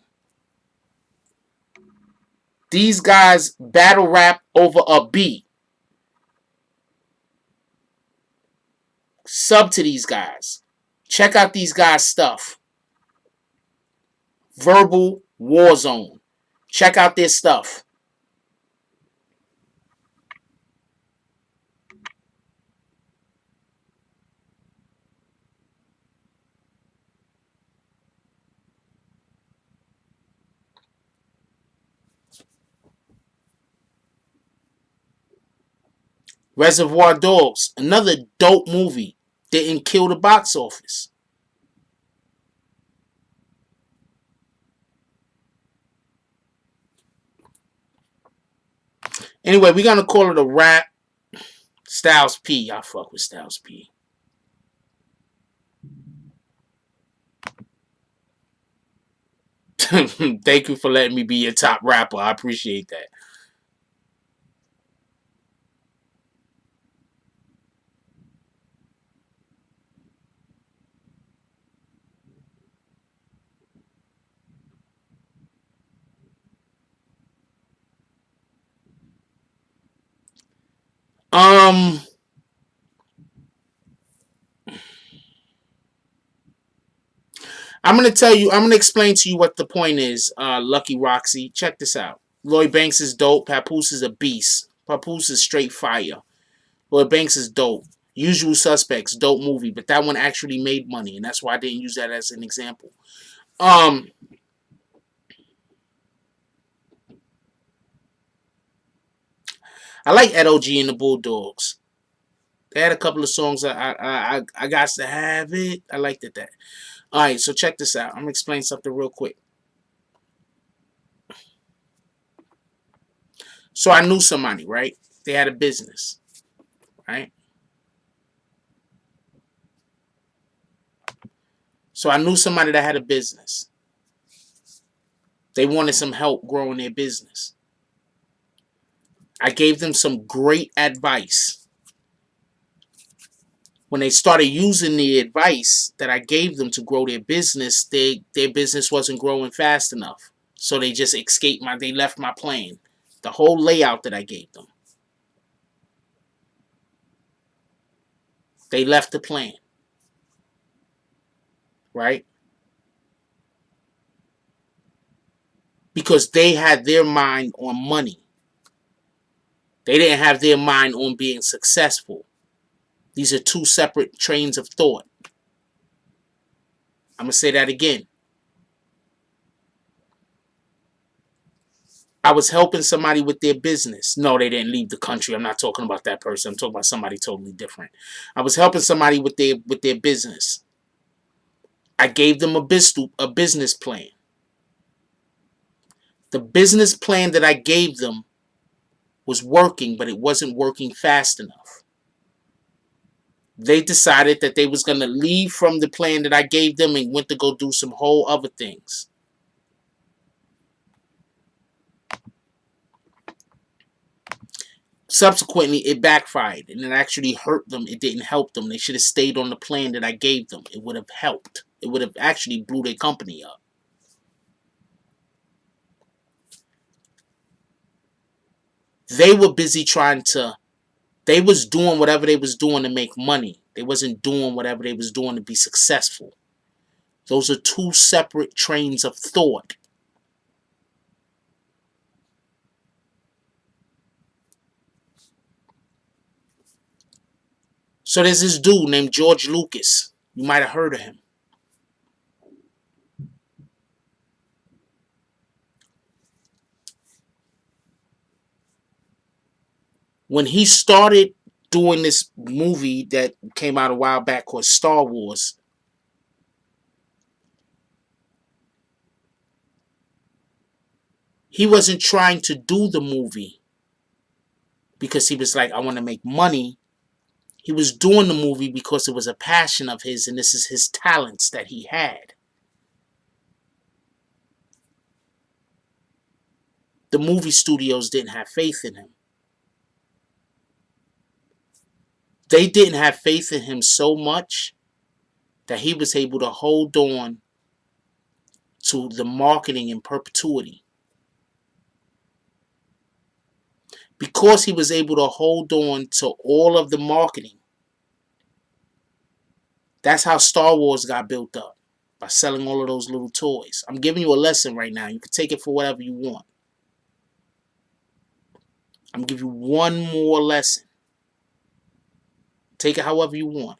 These guys battle rap over a beat. Sub to these guys. Check out these guys' stuff. Verbal War Zone. Check out their stuff. Reservoir Dogs. Another dope movie. Didn't kill the box office. Anyway, we're gonna call it a rap. Styles P. I fuck with Styles P. Thank you for letting me be your top rapper. I appreciate that. Um, I'm gonna explain to you what the point is, Lucky Roxy. Check this out. Lloyd Banks is dope. Papoose is a beast. Papoose is straight fire. Lloyd Banks is dope. Usual Suspects, dope movie, but that one actually made money, and that's why I didn't use that as an example. Um, I like N.O.R.E and the Bulldogs. They had a couple of songs. I got to have it. I liked it that. All right, so check this out. I'm gonna explain something real quick. So I knew somebody, right? They had a business, right? So I knew somebody that had a business. They wanted some help growing their business. I gave them some great advice. When they started using the advice that I gave them to grow their business, their business wasn't growing fast enough. So they just they left my plan. The whole layout that I gave them. They left the plan. Right? Because they had their mind on money. They didn't have their mind on being successful. These are two separate trains of thought. I'm going to say that again. I was helping somebody with their business. No, they didn't leave the country. I'm not talking about that person. I'm talking about somebody totally different. I was helping somebody with their business. I gave them a business plan. The business plan that I gave them was working, but it wasn't working fast enough. They decided that they was going to leave from the plan that I gave them and went to go do some whole other things. Subsequently, it backfired and it actually hurt them. It didn't help them. They should have stayed on the plan that I gave them. It would have helped. It would have actually blew their company up. They were busy they was doing whatever they was doing to make money. They wasn't doing whatever they was doing to be successful. Those are two separate trains of thought. So there's this dude named George Lucas. You might have heard of him. When he started doing this movie that came out a while back called Star Wars, he wasn't trying to do the movie because he was like, I want to make money. He was doing the movie because it was a passion of his, and this is his talents that he had. The movie studios didn't have faith in him. They didn't have faith in him so much that he was able to hold on to the marketing in perpetuity. Because he was able to hold on to all of the marketing, that's how Star Wars got built up, by selling all of those little toys. I'm giving you a lesson right now. You can take it for whatever you want. I'm giving you one more lesson. Take it however you want.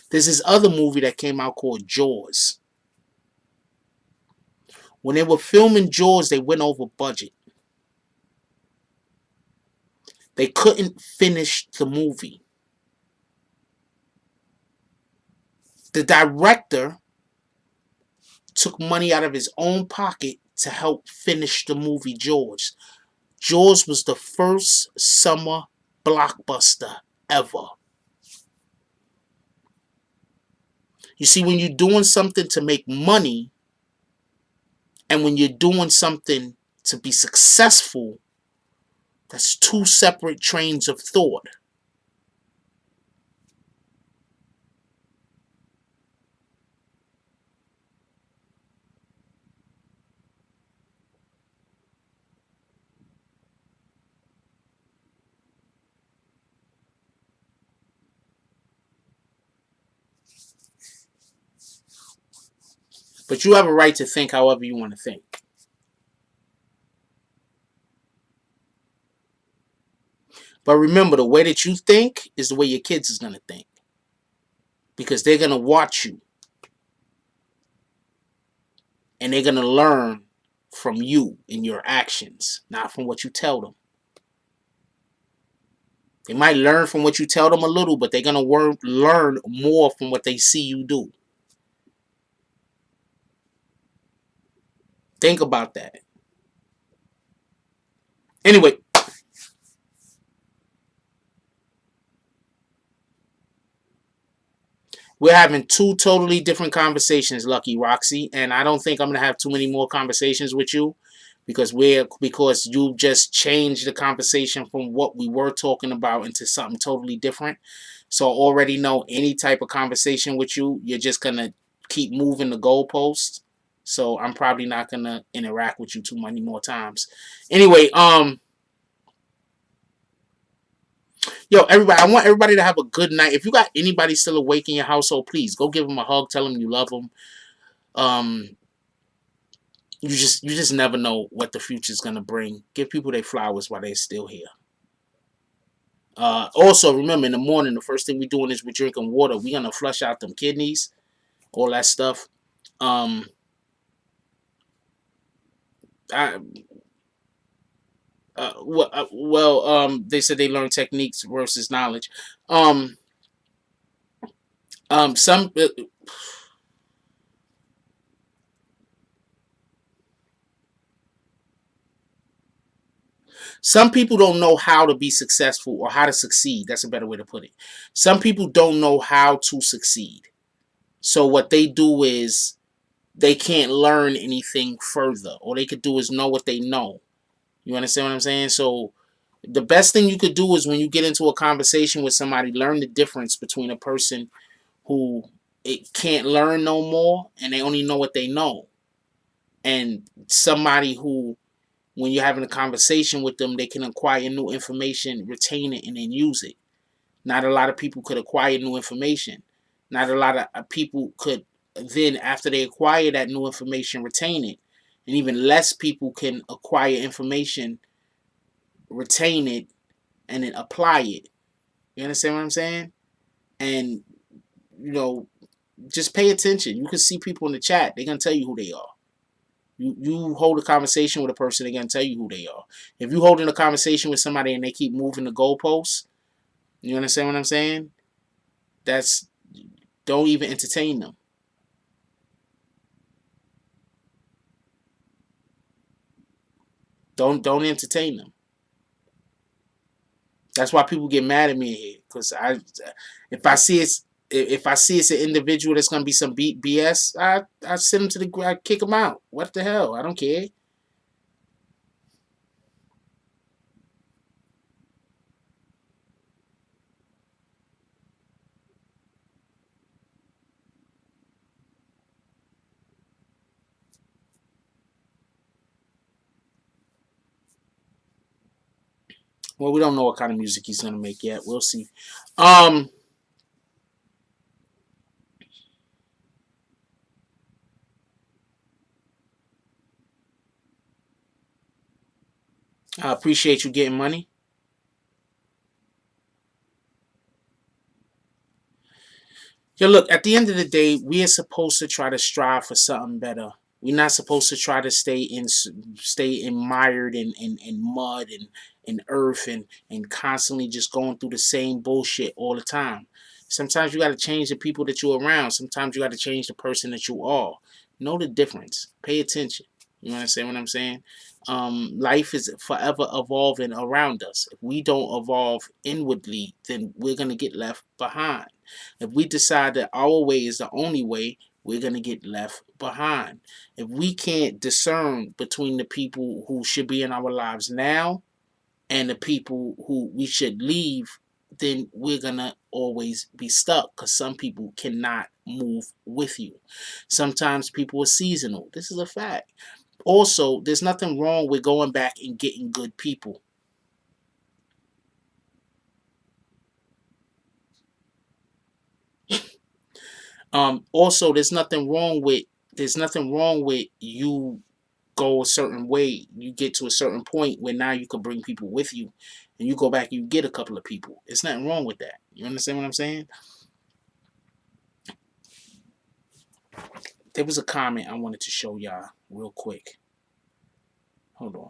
There's this other movie that came out called Jaws. When they were filming Jaws, they went over budget. They couldn't finish the movie. The director took money out of his own pocket to help finish the movie Jaws. Jaws was the first summer blockbuster ever. You see, when you're doing something to make money and when you're doing something to be successful, that's two separate trains of thought. But you have a right to think however you want to think. But remember, the way that you think is the way your kids is going to think. Because they're going to watch you. And they're going to learn from you and your actions, not from what you tell them. They might learn from what you tell them a little, but they're going to learn more from what they see you do. Think about that. Anyway, we're having two totally different conversations, Lucky Roxy, and I don't think I'm going to have too many more conversations with you because you just changed the conversation from what we were talking about into something totally different. So I already know any type of conversation with you, you're just going to keep moving the goalposts. So I'm probably not going to interact with you too many more times. Anyway, yo, everybody, I want everybody to have a good night. If you got anybody still awake in your household, please go give them a hug. Tell them you love them. You just never know what the future's gonna bring. Give people their flowers while they're still here. Also, remember, in the morning, the first thing we're doing is we're drinking water. We're gonna flush out them kidneys, all that stuff. They said they learn techniques versus knowledge. Some Some people don't know how to be successful or how to succeed. That's a better way to put it. Some people don't know how to succeed. So what they do is they can't learn anything further. All they could do is know what they know. You understand what I'm saying? So the best thing you could do is when you get into a conversation with somebody, learn the difference between a person who it can't learn no more and they only know what they know, and somebody who, when you're having a conversation with them, they can acquire new information, retain it, and then use it. Not a lot of people could acquire new information. Not a lot of people could then, after they acquire that new information, retain it. And even less people can acquire information, retain it, and then apply it. You understand what I'm saying? And, just pay attention. You can see people in the chat. They're going to tell you who they are. You hold a conversation with a person, they're going to tell you who they are. If you hold in a conversation with somebody and they keep moving the goalposts, You understand what I'm saying? That's don't even entertain them. Don't entertain them. That's why people get mad at me here, because if I see it's if I see it's an individual that's gonna be some BS, I send him to the I kick him out. What the hell? I don't care. Well, we don't know what kind of music he's gonna make yet. We'll see. Um, I appreciate you getting money. Yeah, look, at the end of the day, we are supposed to try to strive for something better. We're not supposed to try to stay mired in mud and earth and constantly just going through the same bullshit all the time. Sometimes you got to change the people that you're around. Sometimes you got to change the person that you are. Know the difference. Pay attention. You understand what I'm saying? Life is forever evolving around us. If we don't evolve inwardly, then we're gonna get left behind. If we decide that our way is the only way, we're going to get left behind. If we can't discern between the people who should be in our lives now and the people who we should leave, then we're going to always be stuck, because some people cannot move with you. Sometimes people are seasonal. This is a fact. Also, there's nothing wrong with going back and getting good people. Also, there's nothing wrong with you go a certain way. You get to a certain point where now you can bring people with you, and you go back and you get a couple of people. It's nothing wrong with that. You understand what I'm saying? There was a comment I wanted to show y'all real quick. Hold on.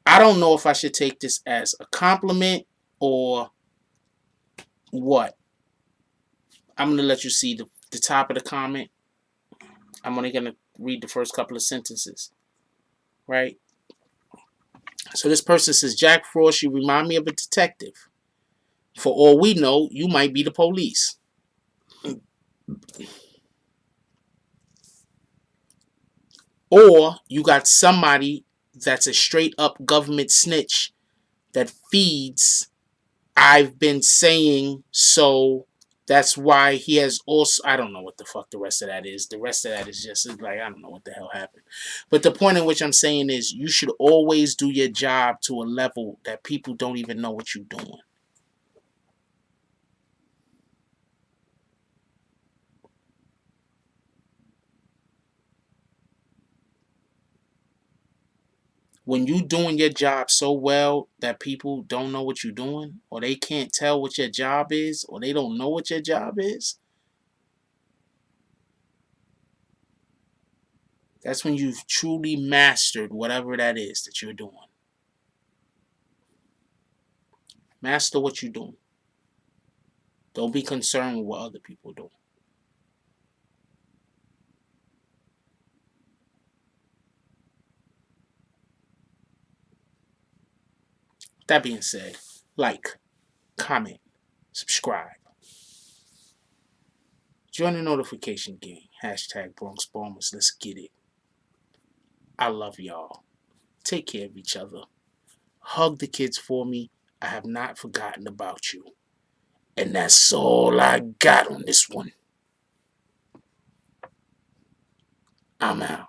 I don't know if I should take this as a compliment or what. I'm gonna let you see the top of the comment. I'm only gonna read the first couple of sentences. Right? So this person says, Jack Frost, you remind me of a detective. For all we know, you might be the police. Or you got somebody that's a straight up government snitch that feeds, I've been saying so. That's why he has also, I don't know what the fuck the rest of that is. The rest of that is just like, I don't know what the hell happened. But the point in which I'm saying is, you should always do your job to a level that people don't even know what you're doing. When you doing your job so well that people don't know what you're doing, or they can't tell what your job is, or they don't know what your job is, that's when you've truly mastered whatever that is that you're doing. Master what you're doing. Don't be concerned with what other people do. That being said, like, comment, subscribe. Join the notification gang. Hashtag Bronx Bombers. Let's get it. I love y'all. Take care of each other. Hug the kids for me. I have not forgotten about you. And that's all I got on this one. I'm out.